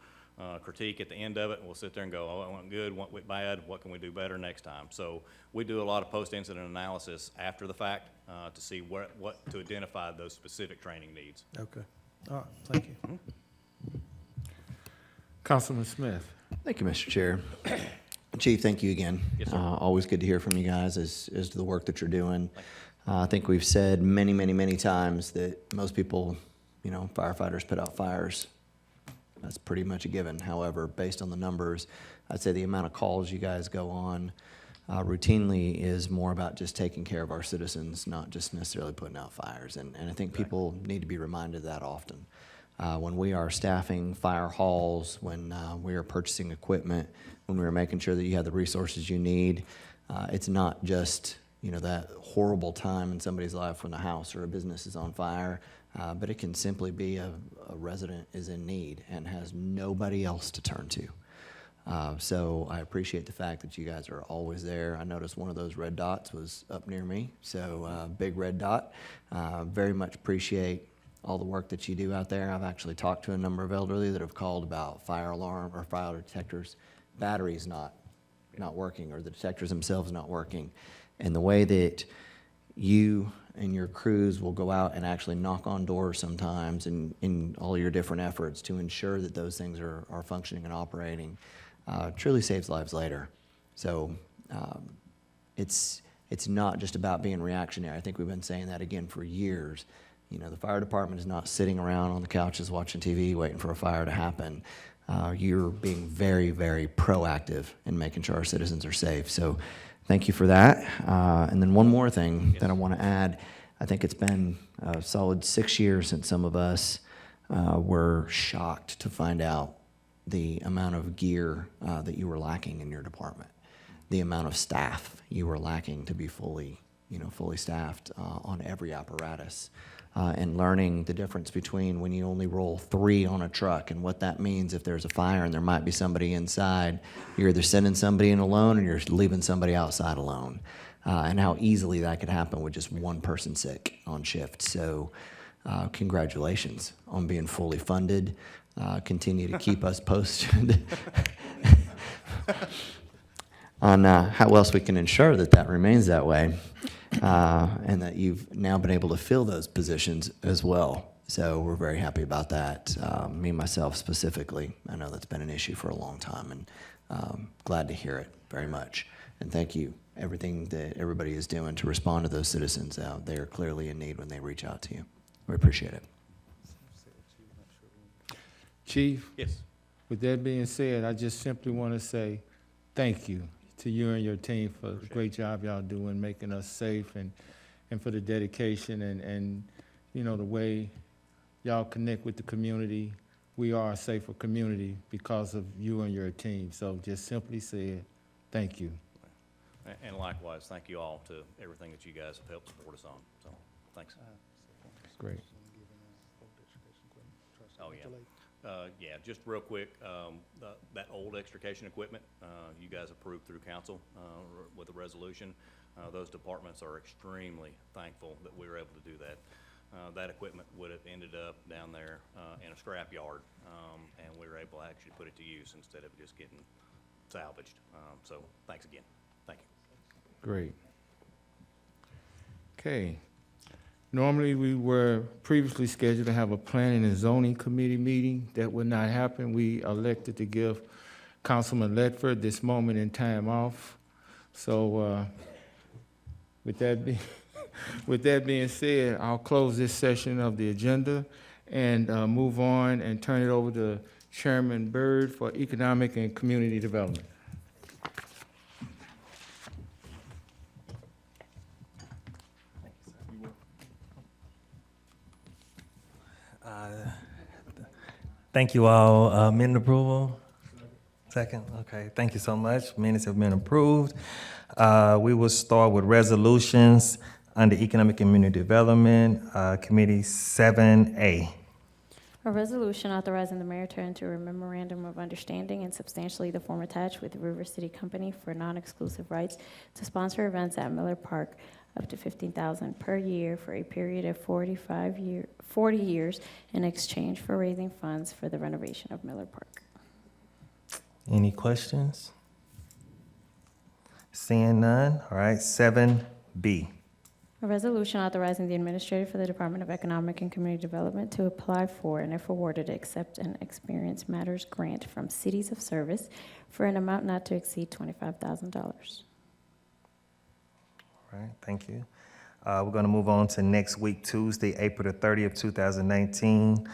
critique at the end of it, and we'll sit there and go, oh, it went good, what went bad, what can we do better next time? So we do a lot of post-incident analysis after the fact to see what to identify those specific training needs. Okay. All right, thank you. Councilman Smith. Thank you, Mr. Chair. Chief, thank you again. Yes, sir. Always good to hear from you guys as to the work that you're doing. I think we've said many times that most people, firefighters put out fires. That's pretty much a given. However, based on the numbers, I'd say the amount of calls you guys go on routinely is more about just taking care of our citizens, not just necessarily putting out fires. And I think people need to be reminded of that often. When we are staffing fire halls, when we are purchasing equipment, when we are making sure that you have the resources you need, it's not just that horrible time in somebody's life when the house or a business is on fire, but it can simply be a resident is in need and has nobody else to turn to. So I appreciate the fact that you guys are always there. I noticed one of those red dots was up near me, so big red dot. Very much appreciate all the work that you do out there. I've actually talked to a number of elderly that have called about fire alarm or fire detectors, batteries not working, or the detectors themselves not working. And the way that you and your crews will go out and actually knock on doors sometimes in all your different efforts to ensure that those things are functioning and operating, truly saves lives later. So it's not just about being reactionary. I think we've been saying that again for years. You know, the fire department is not sitting around on the couches watching TV waiting for a fire to happen. You're being very, very proactive in making sure our citizens are safe. So thank you for that. And then one more thing that I want to add. I think it's been a solid 6 years since some of us were shocked to find out the amount of gear that you were lacking in your department, the amount of staff you were lacking to be fully staffed on every apparatus. And learning the difference between when you only roll 3 on a truck and what that means if there's a fire and there might be somebody inside. You're either sending somebody in alone or you're leaving somebody outside alone. And how easily that could happen with just one person sick on shift. So congratulations on being fully funded. Continue to keep us posted on how else we can ensure that that remains that way. And that you've now been able to fill those positions as well. So we're very happy about that. Me, myself specifically, I know that's been an issue for a long time, and glad to hear it very much. And thank you, everything that everybody is doing to respond to those citizens. They are clearly in need when they reach out to you. We appreciate it. Chief, Yes. with that being said, I just simply want to say thank you to you and your team for the great job y'all doing, making us safe, and for the dedication and you know, the way y'all connect with the community. We are a safer community because of you and your team. So just simply said, thank you. And likewise, thank you all to everything that you guys have helped support us on. So, thanks. Great. Oh, yeah. Yeah, just real quick, that old extrication equipment, you guys approved through council with a resolution. Those departments are extremely thankful that we were able to do that. That equipment would have ended up down there in a scrap yard, and we were able to actually put it to use instead of just getting salvaged. So thanks again. Thank you. Great. Okay. Normally, we were previously scheduled to have a planning and zoning committee meeting. That would not happen. We elected to give Councilman Ledford this moment in time off. So with that being said, I'll close this session of the agenda and move on and turn it over to Chairman Byrd for Economic and Community Development. Thank you all. Minute approval? Second? Okay, thank you so much. Minutes have been approved. We will start with resolutions under Economic and Community Development, Committee 7A. A resolution authorizing the mayor to enter a memorandum of understanding and substantially the form attached with the River City Company for non-exclusive rights to sponsor events at Miller Park up to $15,000 per year for a period of 40 years in exchange for raising funds for the renovation of Miller Park. Any questions? Seeing none, all right, 7B. A resolution authorizing the administrator for the Department of Economic and Community Development to apply for and if awarded, accept an Experience Matters grant from Cities of Service for an amount not to exceed $25,000. All right, thank you. We're going to move on to next week, Tuesday, April the 30th, 2019.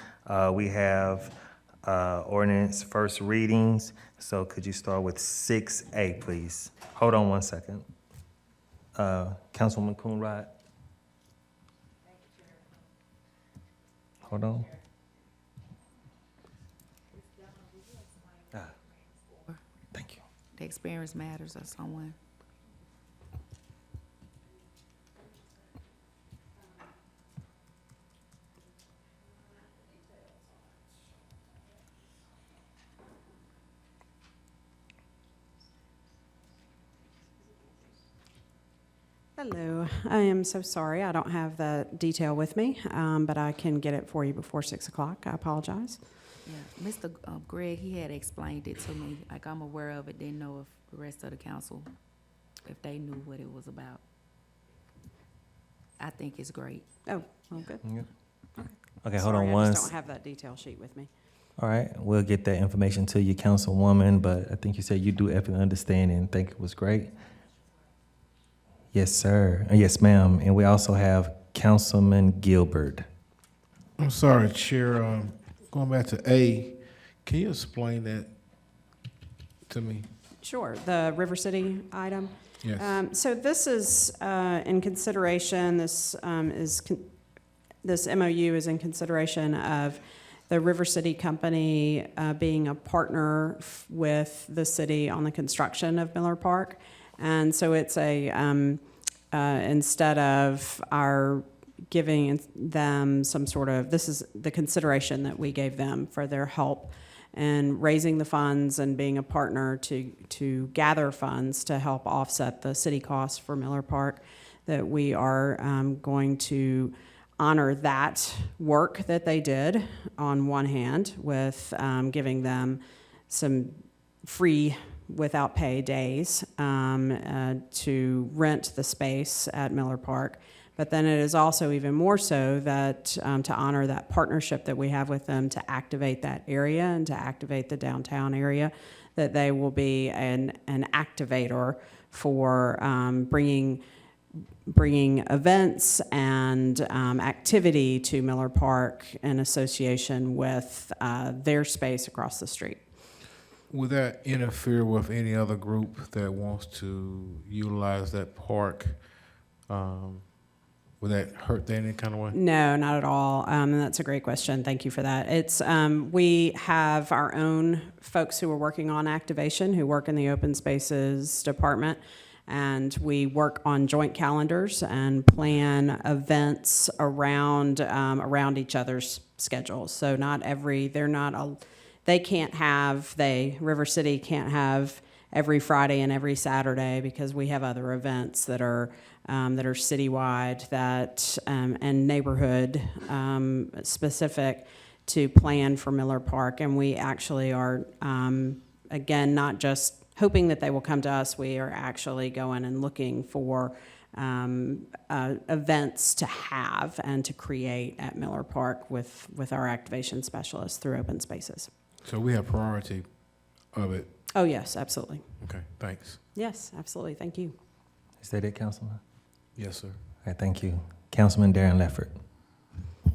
We have ordinance first readings. So could you start with 6A, please? Hold on one second. Councilwoman Coonrod. Hold on. Thank you. The Experience Matters or someone. Hello. I am so sorry. I don't have the detail with me, but I can get it for you before 6 o'clock. I apologize. Yeah, Mr. Greg, he had explained it to me, like I'm aware of it, didn't know if the rest of the council, if they knew what it was about. I think it's great. Oh, well, good. Okay, hold Sorry, on I one. just don't have that detail sheet with me. All right, we'll get that information to you, Councilwoman, but I think you said you do everything understand and think it was great. Yes, sir. Yes, ma'am. And we also have Councilman Gilbert. I'm sorry, Chair, going back to A, can you explain that to me? Sure, the River City item. Yes. So this is in consideration, this MOU is in consideration of the River City Company being a partner with the city on the construction of Miller Park. And so it's instead of our giving them some sort of, this is the consideration that we gave them for their help and raising the funds and being a partner to gather funds to help offset the city costs for Miller Park, that we are going to honor that work that they did on one hand with giving them some free without pay days to rent the space at Miller Park. But then it is also even more so that to honor that partnership that we have with them to activate that area and to activate the downtown area, that they will be an activator for bringing events and activity to Miller Park in association with their space across the street. Would that interfere with any other group that wants to utilize that park? Would that hurt that in any kind of way? No, not at all. And that's a great question. Thank you for that. It's we have our own folks who are working on activation, who work in the open spaces department, and we work on joint calendars and plan events around each other's schedules. So River City can't have every Friday and every Saturday because we have other events that are citywide and neighborhood specific to plan for Miller Park. And we actually are, again, not just hoping that they will come to us, we are actually going and looking for events to have and to create at Miller Park with our activation specialists through open spaces. So we have priority of it. Oh, yes, absolutely. Okay, thanks. Yes, absolutely. Thank you. Is that it, Councilman? Yes, sir. All right, thank you. Councilman Darren Leffert.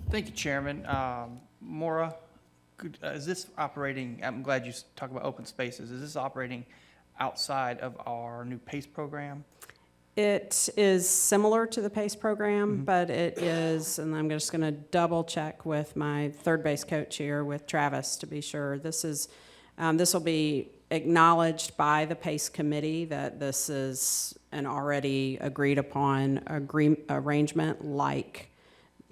Thank you, Chairman. Maura, is this operating, I'm glad you talked about open spaces, is this operating outside of our new PACE program? It is similar to the PACE program, but it is, and I'm just going to double check with my third base coach here with Travis to be sure. This will be acknowledged by the PACE committee that this is an already agreed upon arrangement like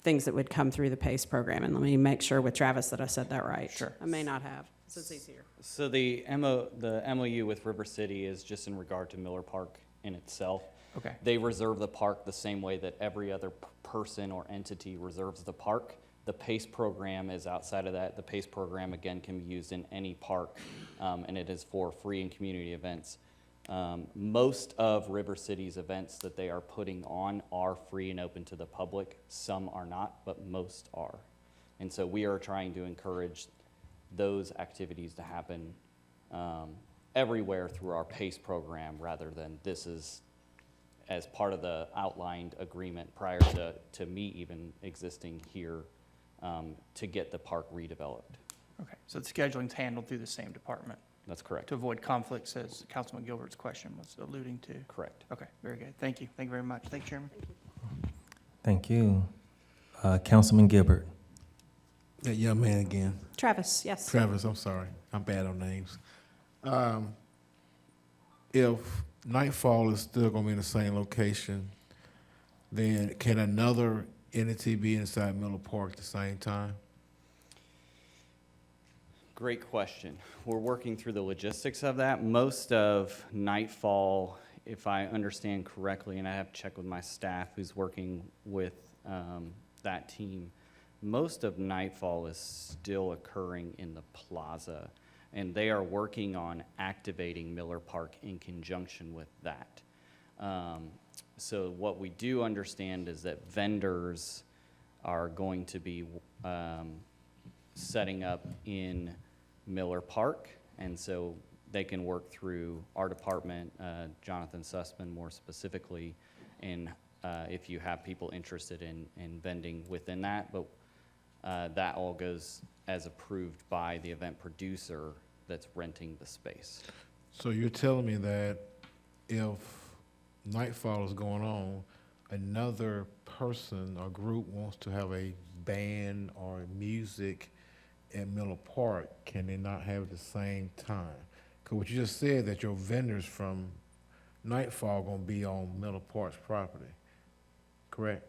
things that would come through the PACE program. And let me make sure with Travis that I said that right. Sure. I may not have, so it's easier. So the MOU with River City is just in regard to Miller Park in itself. Okay. They reserve the park the same way that every other person or entity reserves the park. The PACE program is outside of that. The PACE program, again, can be used in any park, and it is for free and community events. Most of River City's events that they are putting on are free and open to the public. Some are not, but most are. And so we are trying to encourage those activities to happen everywhere through our PACE program rather than this is as part of the outlined agreement prior to me even existing here to get the park redeveloped. Okay, so the scheduling's handled through the same department That's correct. to avoid conflicts, as Councilman Gilbert's question was alluding to. Correct. Okay, very good. Thank you. Thank you very much. Thank you, Chairman. Thank you. Councilman Gilbert. That young man again. Travis, yes. Travis, I'm sorry. I'm bad on names. If Nightfall is still going to be in the same location, then can another entity be inside Miller Park at the same time? Great question. We're working through the logistics of that. Most of Nightfall, if I understand correctly, and I have to check with my staff who's working with that team, most of Nightfall is still occurring in the plaza, and they are working on activating Miller Park in conjunction with that. So what we do understand is that vendors are going to be setting up in Miller Park, and so they can work through our department, Jonathan Sussman more specifically, and if you have people interested in vending within that, but that all goes as approved by the event producer that's renting the space. So you're telling me that if Nightfall is going on, another person or group wants to have a band or music at Miller Park, can they not have it at the same time? Because what you just said, that your vendors from Nightfall gonna be on Miller Park's property, correct?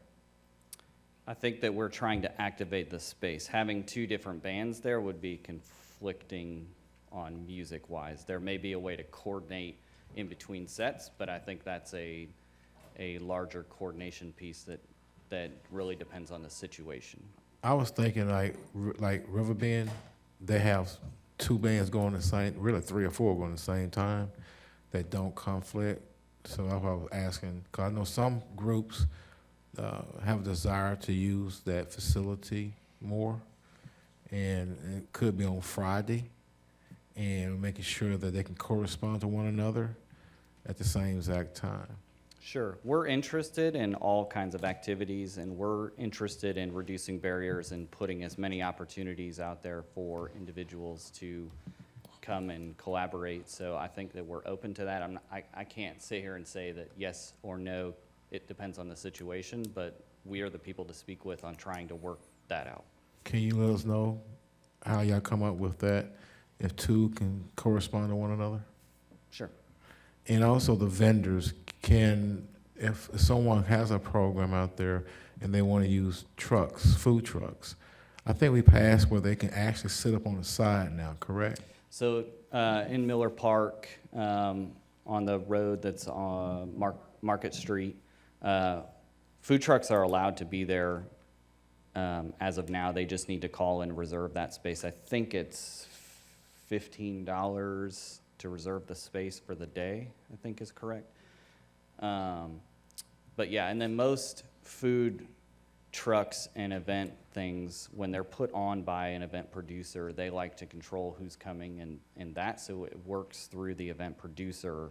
I think that we're trying to activate the space. Having two different bands there would be conflicting on music-wise. There may be a way to coordinate in between sets, but I think that's a larger coordination piece that really depends on the situation. I was thinking like Riverbend, they have two bands going the same, really 3 or 4 going at the same time that don't conflict. So I was asking, because I know some groups have a desire to use that facility more, and it could be on Friday, and making sure that they can correspond to one another at the same exact time. Sure. We're interested in all kinds of activities, and we're interested in reducing barriers and putting as many opportunities out there for individuals to come and collaborate. So I think that we're open to that. I can't sit here and say that yes or no. It depends on the situation, but we are the people to speak with on trying to work that out. Can you let us know how y'all come up with that, if two can correspond to one another? Sure. And also the vendors can, if someone has a program out there and they want to use trucks, food trucks, I think we passed where they can actually sit up on the side now, correct? So in Miller Park, on the road that's on Market Street, food trucks are allowed to be there as of now. They just need to call and reserve that space. I think it's $15 to reserve the space for the day, I think is correct. But yeah, and then most food trucks and event things, when they're put on by an event producer, they like to control who's coming and that, so it works through the event producer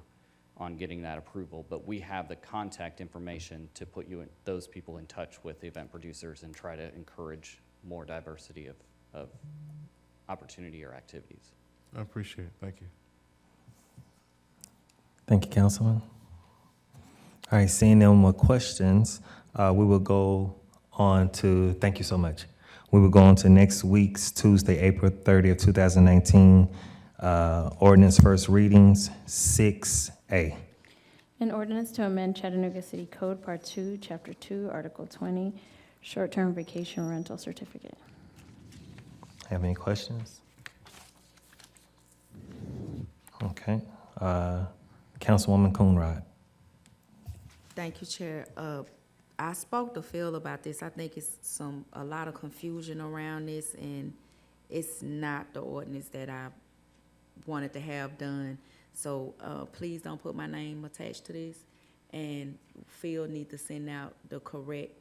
on getting that approval. But we have the contact information to put those people in touch with the event producers and try to encourage more diversity of opportunity or activities. I appreciate it, thank you. Thank you, Councilman. All right, seeing no more questions, we will go on to, thank you so much. We will go on to next week's Tuesday, April 30th, 2019, ordinance first readings, 6A. An ordinance to amend Chattanooga City Code, Part 2, Chapter 2, Article 20, short-term vacation rental certificate. Have any questions? Okay, Councilwoman Coonrod. Thank you, Chair. I spoke to Phil about this. I think it's a lot of confusion around this, and it's not the ordinance that I wanted to have done. So please don't put my name attached to this. And Phil need to send out the correct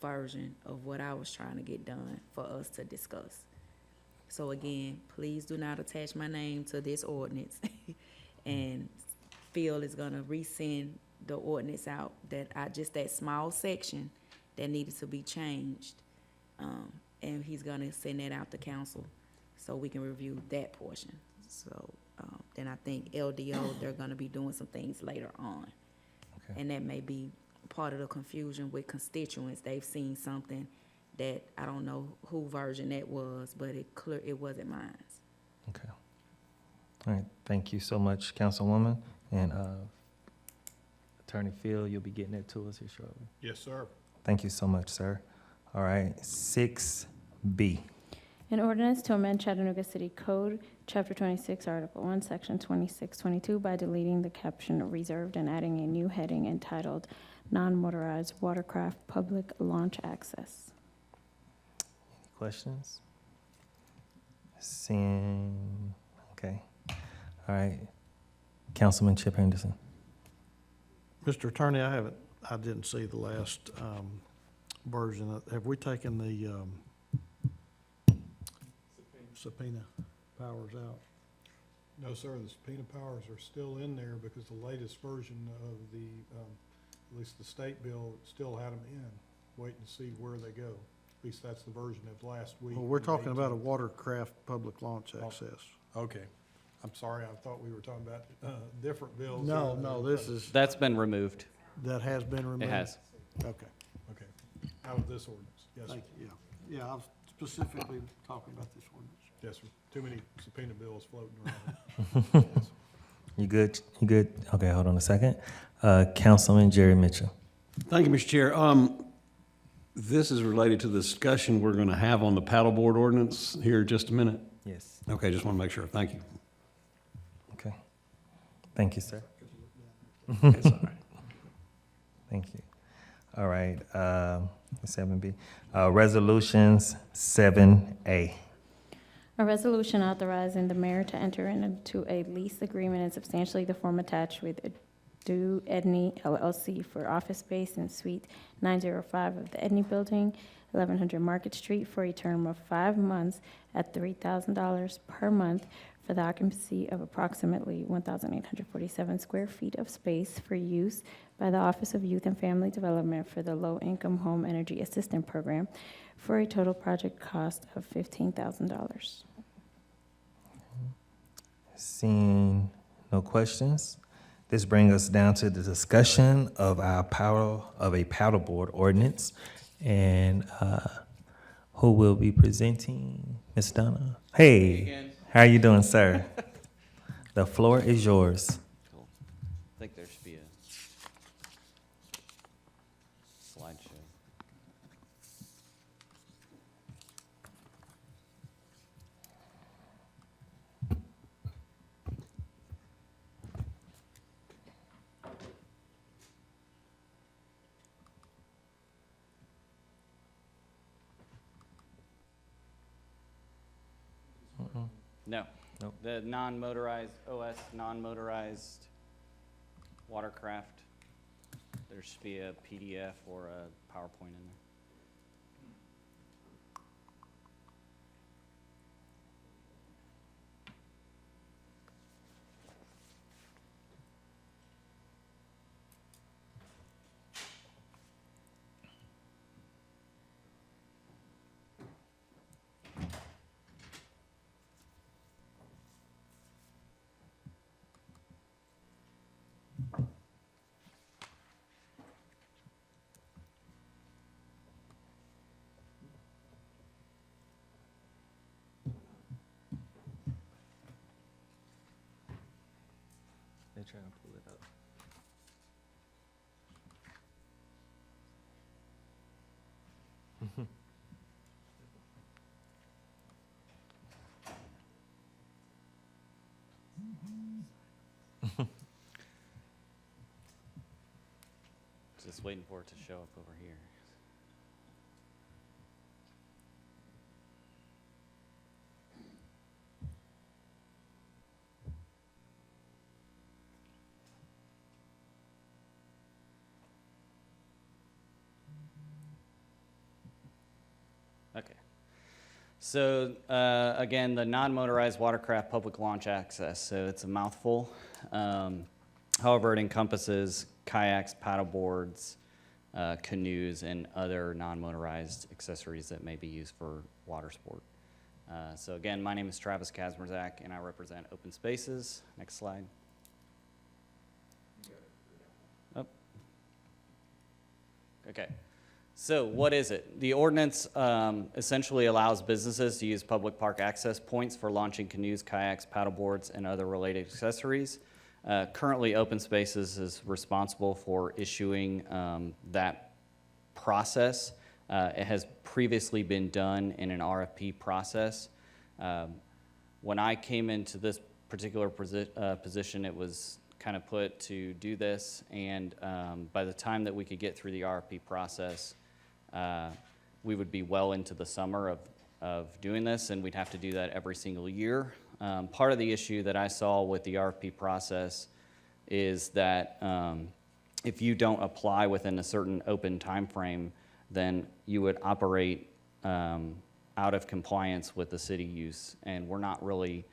version of what I was trying to get done for us to discuss. So again, please do not attach my name to this ordinance. And Phil is gonna resend the ordinance out just that small section that needed to be changed. And he's gonna send that out to council so we can review that portion. So then I think LDO, they're gonna be doing some things later on. Okay. And that may be part of the confusion with constituents. They've seen something that I don't know who version that was, but it wasn't mine. Okay. All right, thank you so much, Councilwoman. And Attorney Phil, you'll be getting that to us here shortly. Yes, sir. Thank you so much, sir. All right, 6B. An ordinance to amend Chattanooga City Code, Chapter 26, Article 1, Section 2622 by deleting the caption reserved and adding a new heading entitled Non-Motorized Watercraft Public Launch Access. Any questions? Seeing, okay. All right, Councilman Chip Henderson. Mr. Attorney, I I didn't see the last, version. Have we taken the, subpoena powers out? No, sir, the subpoena powers are still in there because the latest version of the, at least the state bill, still had them in, waiting to see where they go. At least that's the version of last week. Well, we're the talking about a 18th. watercraft public launch access. Okay. I'm sorry, I thought we were talking about, different bills. No, no, this is, That's been removed. that has been removed? It has. Okay, Okay. Out of this ordinance, yes, sir. thank you, yeah. Yeah, I was specifically talking about this ordinance. Yes, sir. Too many subpoena bills floating around. You good? You good? Okay, hold on a second. Councilman Jerry Mitchell. Thank you, Mr. Chair. This is related to the discussion we're going to have on the paddleboard ordinance here in just a minute. Yes. Okay, just want to make sure. Thank you. Okay. Thank you, sir. It's all right. Thank you. All right, 7B. Resolutions 7A. A resolution authorizing the mayor to enter into a lease agreement in substantially the form attached with Do Edney LLC for office space in Suite 905 of the Edney Building, 1100 Market Street, for a term of 5 months at $3,000 per month for the occupancy of approximately 1,847 square feet of space for use by the Office of Youth and Family Development for the Low Income Home Energy Assistance Program for a total project cost of $15,000. Seeing no questions, this brings us down to the discussion of a paddleboard ordinance. And who will be presenting? Ms. Donna? Hey, how you doing, sir? The floor is yours. Cool. I think there should be a slideshow. No. Nope. The non-motorized, OS non-motorized watercraft, there should be a PDF or a PowerPoint in there. They're trying to pull it up. Just waiting for it to show up over here. Okay. So, again, the non-motorized watercraft public launch access, so it's a mouthful. However, it encompasses kayaks, paddleboards, canoes, and other non-motorized accessories that may be used for water sport. So again, my name is Travis Kazmerzak, and I represent Open Spaces. Next slide. Oh. Okay. So what is it? The ordinance essentially allows businesses to use public park access points for launching canoes, kayaks, paddleboards, and other related accessories. Currently, Open Spaces is responsible for issuing that process. It has previously been done in an RFP process. When I came into this particular position, it was kind of put to do this, and by the time that we could get through the RFP process, we would be well into the summer of doing this, and we'd have to do that every single year. Part of the issue that I saw with the RFP process is that if you don't apply within a certain open time frame, then you would operate out of compliance with the city use. And we're not really,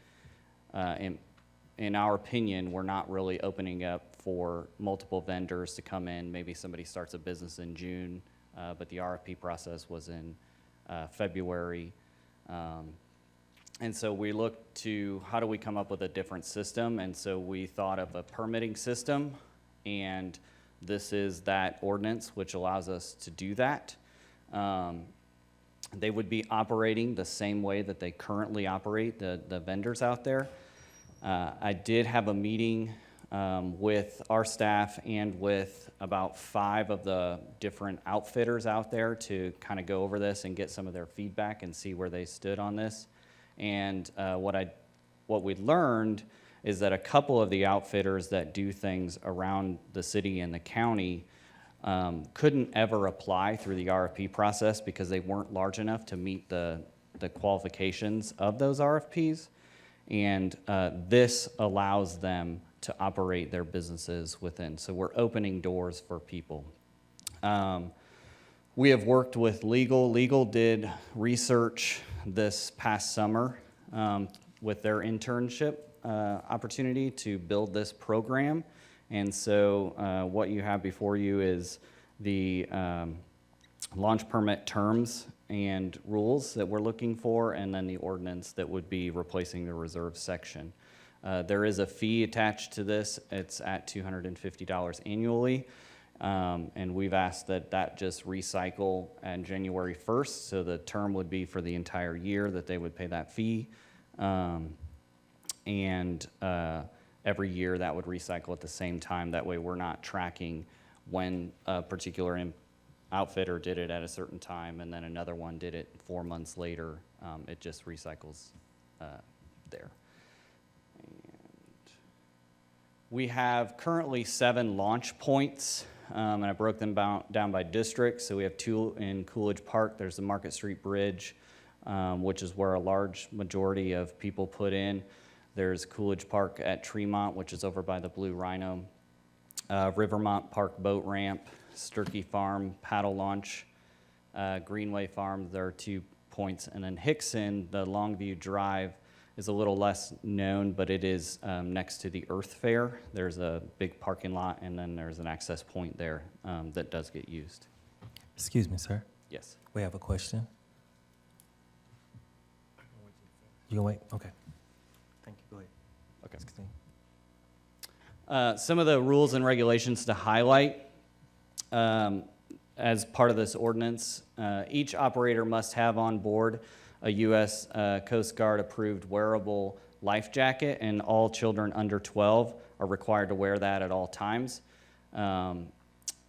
in our opinion, we're not really opening up for multiple vendors to come in. Maybe somebody starts a business in June, but the RFP process was in February. And so we looked to how do we come up with a different system, and so we thought of a permitting system, and this is that ordinance which allows us to do that. They would be operating the same way that they currently operate, the vendors out there. I did have a meeting with our staff and with about 5 of the different outfitters out there to kind of go over this and get some of their feedback and see where they stood on this. And what we learned is that a couple of the outfitters that do things around the city and the county couldn't ever apply through the RFP process because they weren't large enough to meet the qualifications of those RFPs. And this allows them to operate their businesses within. So we're opening doors for people. We have worked with legal. Legal did research this past summer with their internship opportunity to build this program. And so what you have before you is the launch permit terms and rules that we're looking for, and then the ordinance that would be replacing the reserve section. There is a fee attached to this. It's at $250 annually. And we've asked that just recycle on January 1st, so the term would be for the entire year that they would pay that fee. Every year that would recycle at the same time. That way we're not tracking when a particular outfitter did it at a certain time and then another one did it 4 months later. It just recycles there. We have currently 7 launch points, and I broke them down by district. So we have 2 in Coolidge Park. There's the Market Street Bridge, which is where a large majority of people put in. There's Coolidge Park at Tremont, which is over by the Blue Rhino. Rivermont Park Boat Ramp, Sturkey Farm Paddle Launch, Greenway Farm, there are 2 points. And then Hickson, the Longview Drive, is a little less known, but it is next to the Earth Fair. There's a big parking lot, and then there's an access point there that does get used. Excuse me, sir. Yes. We have a question. You can wait? Okay. Thank you. Go ahead. Okay. Let's continue. Some of the rules and regulations to highlight as part of this ordinance. Each operator must have on board a U.S. Coast Guard approved wearable life jacket, and all children under 12 are required to wear that at all times.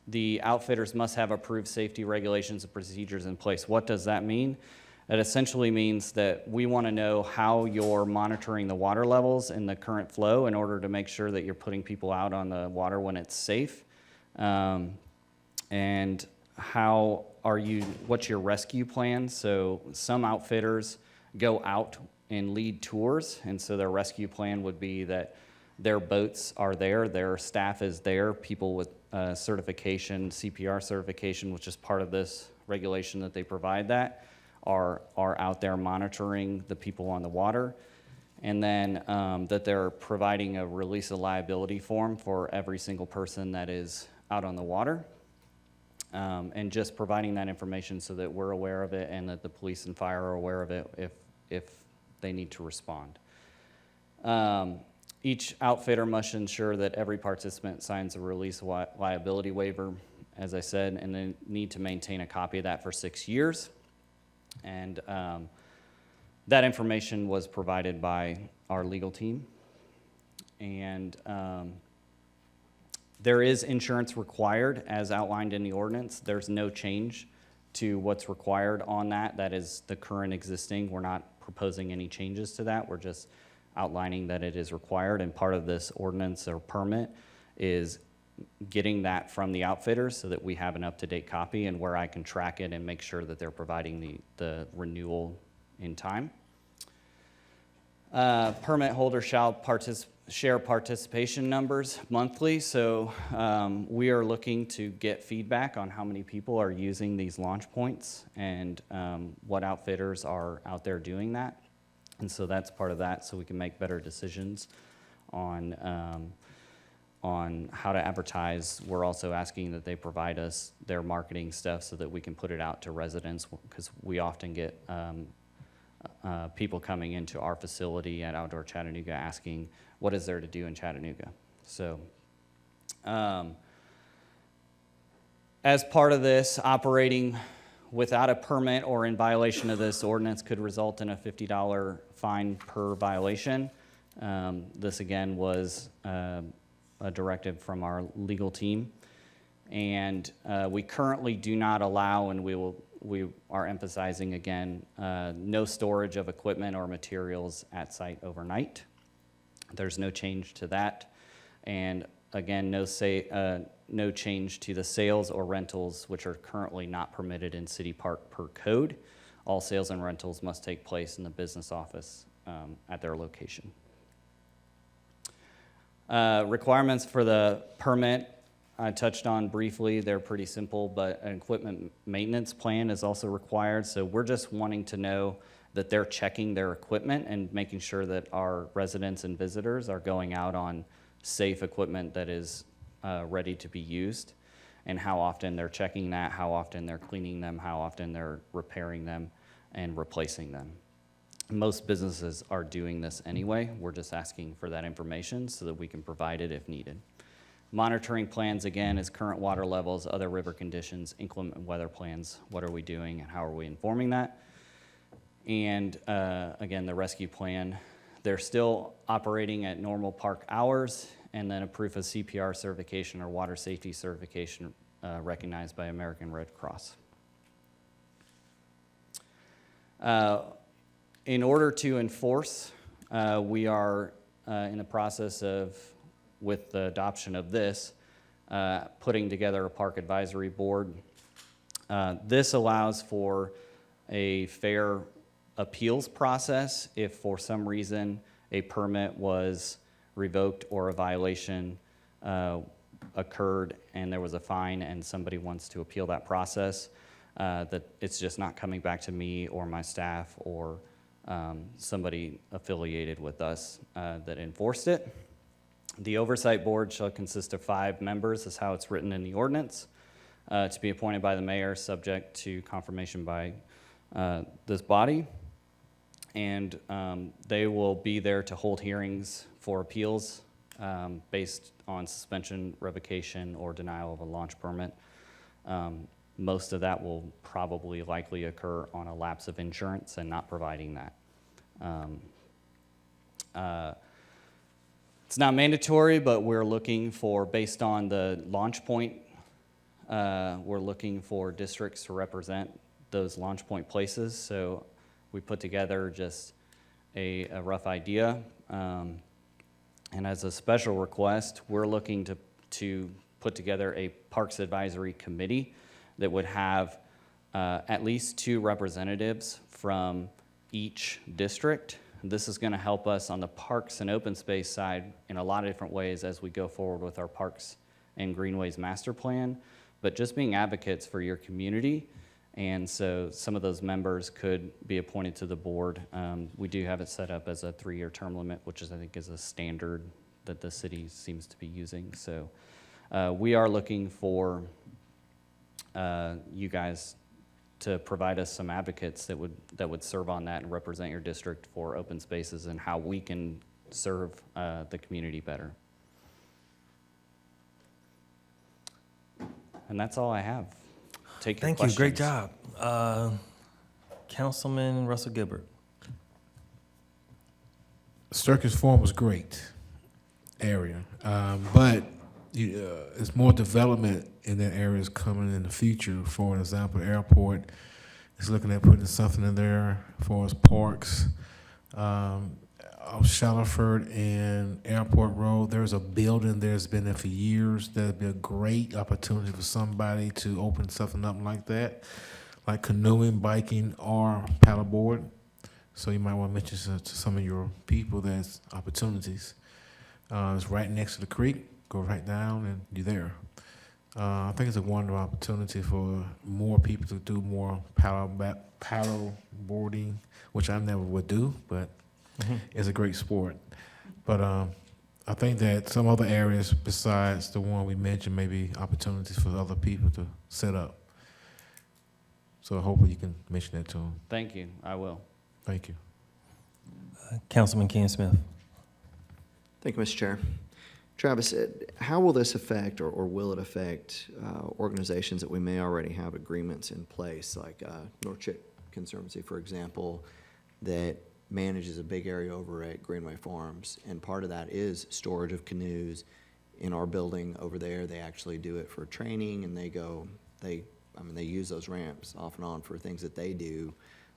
The outfitters must have approved safety regulations and procedures in place. What does that mean? It essentially means that we want to know how you're monitoring the water levels in the current flow in order to make sure that you're putting people out on the water when it's safe. And what's your rescue plan? So some outfitters go out and lead tours, and so their rescue plan would be that their boats are there, their staff is there, people with certification, CPR certification, which is part of this regulation that they provide that, are out there monitoring the people on the water. And then that they're providing a release of liability form for every single person that is out on the water. And just providing that information so that we're aware of it and that the police and fire are aware of it if they need to respond. Each outfitter must ensure that every participant signs a release liability waiver, as I said, and they need to maintain a copy of that for 6 years. And that information was provided by our legal team. And there is insurance required as outlined in the ordinance. There's no change to what's required on that. That is the current existing. We're not proposing any changes to that. We're just outlining that it is required, and part of this ordinance or permit is getting that from the outfitters so that we have an up-to-date copy and where I can track it and make sure that they're providing the renewal in time. Permit holder shall share participation numbers monthly, so we are looking to get feedback on how many people are using these launch points and what outfitters are out there doing that. And so that's part of that, so we can make better decisions on how to advertise. We're also asking that they provide us their marketing stuff so that we can put it out to residents, because we often get people coming into our facility at Outdoor Chattanooga asking, what is there to do in Chattanooga? So as part of this, operating without a permit or in violation of this ordinance could result in a $50 fine per violation. This again was a directive from our legal team. And we currently do not allow, and we are emphasizing again, no storage of equipment or materials at site overnight. There's no change to that. And again, no change to the sales or rentals, which are currently not permitted in City Park per code. All sales and rentals must take place in the business office at their location. Requirements for the permit, I touched on briefly. They're pretty simple, but an equipment maintenance plan is also required. So we're just wanting to know that they're checking their equipment and making sure that our residents and visitors are going out on safe equipment that is ready to be used, and how often they're checking that, how often they're cleaning them, how often they're repairing them and replacing them. Most businesses are doing this anyway. We're just asking for that information so that we can provide it if needed. Monitoring plans, again, is current water levels, other river conditions, inclement weather plans. What are we doing and how are we informing that? And again, the rescue plan, they're still operating at normal park hours, and then a proof of CPR certification or water safety certification recognized by American Red Cross. In order to enforce, we are in the process of, with the adoption of this, putting together a park advisory board. This allows for a fair appeals process if for some reason a permit was revoked or a violation occurred and there was a fine and somebody wants to appeal that process, that it's just not coming back to me or my staff or somebody affiliated with us that enforced it. The oversight board shall consist of 5 members, is how it's written in the ordinance, to be appointed by the mayor, subject to confirmation by this body. And they will be there to hold hearings for appeals based on suspension, revocation, or denial of a launch permit. Most of that will probably likely occur on a lapse of insurance and not providing that. It's not mandatory, but we're looking for, based on the launch point, we're looking for districts to represent those launch point places. So we put together just a rough idea. And as a special request, we're looking to put together a Parks Advisory Committee that would have at least 2 representatives from each district. This is going to help us on the parks and open space side in a lot of different ways as we go forward with our Parks and Greenways Master Plan, but just being advocates for your community. And so some of those members could be appointed to the board. We do have it set up as a 3-year term limit, which is, I think, is a standard that the city seems to be using. So we are looking for you guys to provide us some advocates that would serve on that and represent your district for open spaces and how we can serve the community better. And that's all I have. Take your Thank questions. you, great job. Councilman Russell Gilbert. Sturkis Farm was great area, but it's more development in that area is coming in the future. For example, the airport is looking at putting something in there for its parks. Off Shallowford and Airport Road, there's a building there's been there for years. That'd be a great opportunity for somebody to open something up like that, like canoeing, biking, or paddleboard. So you might want to mention to some of your people there's opportunities. It's right next to the creek. Go right down and you're there. I think it's a wonderful opportunity for more people to do more paddle boarding, which I never would do, but it's a great sport. But I think that some other areas besides the one we mentioned may be opportunities for other people to set up. So hopefully you can mention that to them. Thank you, I will. Thank you. Councilman Ken Smith. Thank you, Mr. Chair. Travis, how will this affect, or will it affect organizations that we may already have agreements in place, like North Chick Conservancy, for example, that manages a big area over at Greenway Farms, and part of that is storage of canoes in our building over there. They actually do it for training, and they use those ramps off and on for things that they do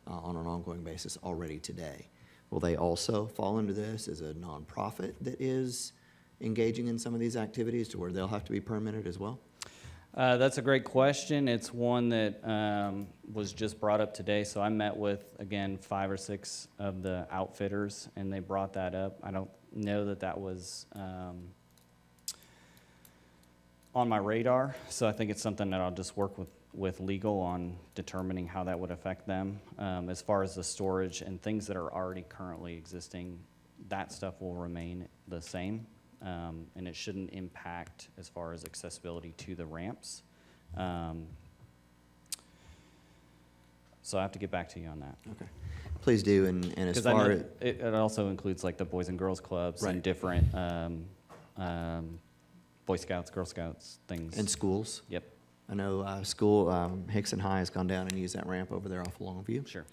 on an ongoing basis already today. Will they also fall into this as a nonprofit that is engaging in some of these activities to where they'll have to be permitted as well? That's a great question. It's one that was just brought up today. So I met with, again, 5 or 6 of the outfitters, and they brought that up. I don't know that that was on my radar, so I think it's something that I'll just work with legal on determining how that would affect them. As far as the storage and things that are already currently existing, that stuff will remain the same. And it shouldn't impact as far as accessibility to the ramps. So I have to get back to you on that. Okay. Please do, and as Because I far know as, it also includes like the Boys and Girls Clubs Right. and different Boy Scouts, Girl Scouts, things. in schools, Yep, I know school, Hickson High has gone down and used that ramp over there off of Longview. sure,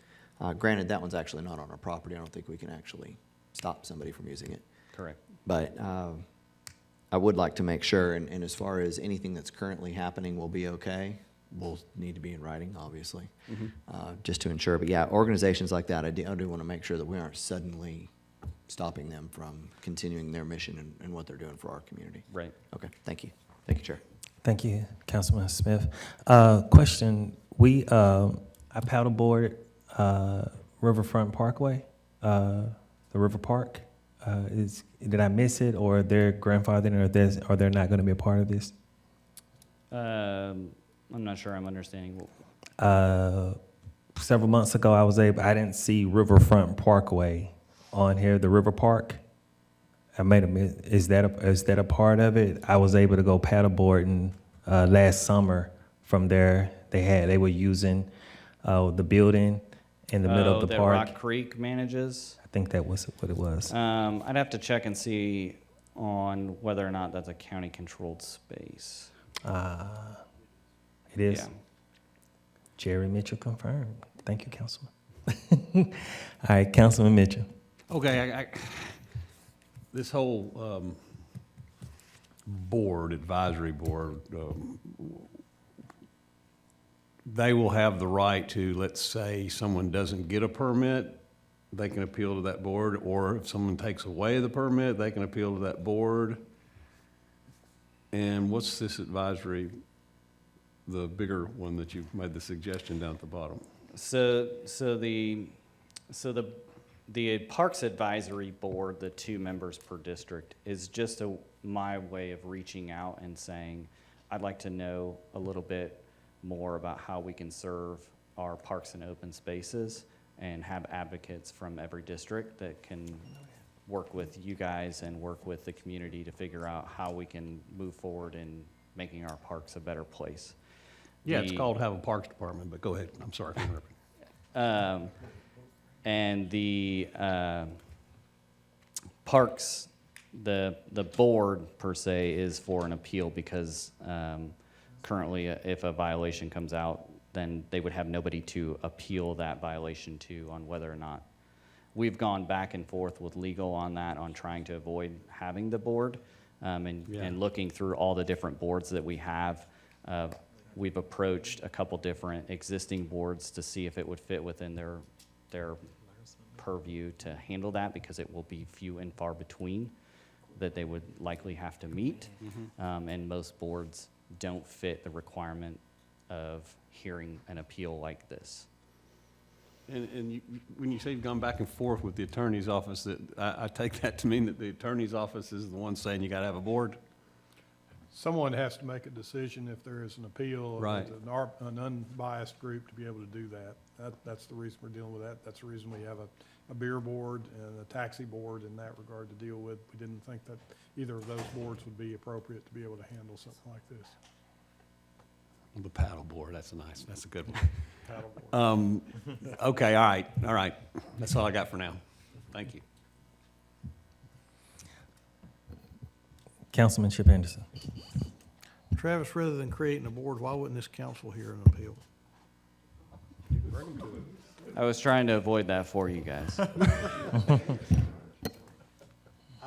Granted, that one's actually not on our property. I don't think we can actually stop somebody from using it. correct. But I would like to make sure, and as far as anything that's currently happening will be okay, will need to be in writing, obviously, just to ensure. But yeah, organizations like that, I do want to make sure that we aren't suddenly stopping them from continuing their mission and what they're doing for our community. Right. Okay, thank you. Thank you, Chair. Thank you, Councilman Smith. Question, I paddleboard Riverfront Parkway, the River Park. Did I miss it, or they're grandfathered, or they're not going to be a part of this? I'm not sure I'm understanding. Several months ago, I didn't see Riverfront Parkway on here, the River Park. I made a miss. Is that a part of it? I was able to go paddleboarding last summer from there. They were using the building in the middle of the that park. Rock Creek manages? I think that was what it was. I'd have to check and see on whether or not that's a county-controlled space. It is. Yeah. Jerry Mitchell confirmed. Thank you, Councilman. All right, Councilman Mitchell. Okay, this whole advisory board, they will have the right to, let's say someone doesn't get a permit, they can appeal to that board, or if someone takes away the permit, they can appeal to that board. And what's this advisory, the bigger one that you made the suggestion down at the bottom? So the Parks Advisory Board, the 2 members per district, is just my way of reaching out and saying, I'd like to know a little bit more about how we can serve our parks and open spaces, and have advocates from every district that can work with you guys and work with the community to figure out how we can move forward in making our parks a better place. Yeah, it's called have a parks department, but go ahead. I'm sorry for interrupting. And the parks, the board per se is for an appeal, because currently if a violation comes out, then they would have nobody to appeal that violation to on whether or not. We've gone back and forth with legal on that, on trying to avoid having the board, and looking through all the different boards that we have. We've approached a couple different existing boards to see if it would fit within their purview to handle that, because it will be few and far between that they would likely have to meet. And most boards don't fit the requirement of hearing an appeal like this. And you, when you say you've gone back and forth with the attorney's office, that, I take that to mean that the attorney's office is the one saying you gotta have a board? Someone has to make a decision if there is an appeal. Right. An unbiased group to be able to do that. That's the reason we're dealing with that. That's the reason we have a beer board and a taxi board in that regard to deal with. We didn't think that either of those boards would be appropriate to be able to handle something like this. The paddle board, that's a good one. Paddle board. Okay, all right. That's all I got for now. Thank you. Councilman Chip Anderson. Travis, rather than creating a board, why wouldn't this council hear an appeal? I was trying to avoid that for you guys. I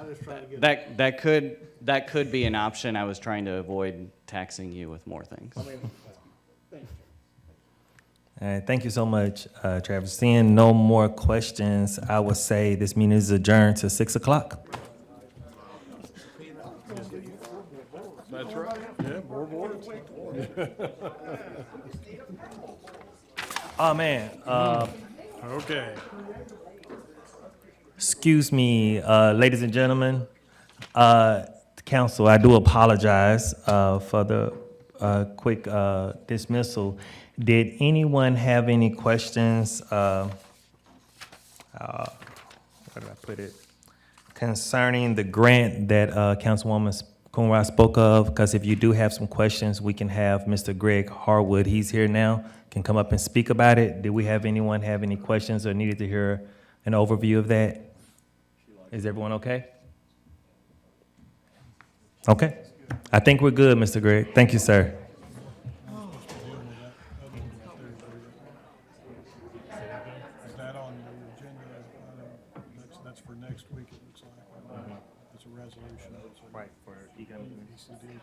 just try to get. That could be an option. I was trying to avoid taxing you with more things. All right, thank you so much, Travis. Seeing no more questions, I would say this meeting is adjourned to 6 o'clock. That's right. Yeah, more boards. Oh, man. Okay. Excuse me, ladies and gentlemen. Council, I do apologize for the quick dismissal. Did anyone have any questions? Where did I put it? Concerning the grant that Councilwoman Coonrod spoke of, because if you do have some questions, we can have Mr. Greg Harwood, he's here now, can come up and speak about it. Did we have anyone have any questions or needed to hear an overview of that? Is everyone okay? Okay. I think we're good, Mr. Greg. Thank you, sir. Is that on the agenda? That's for next week, it looks like. It's a resolution. Right, for economic. ECD.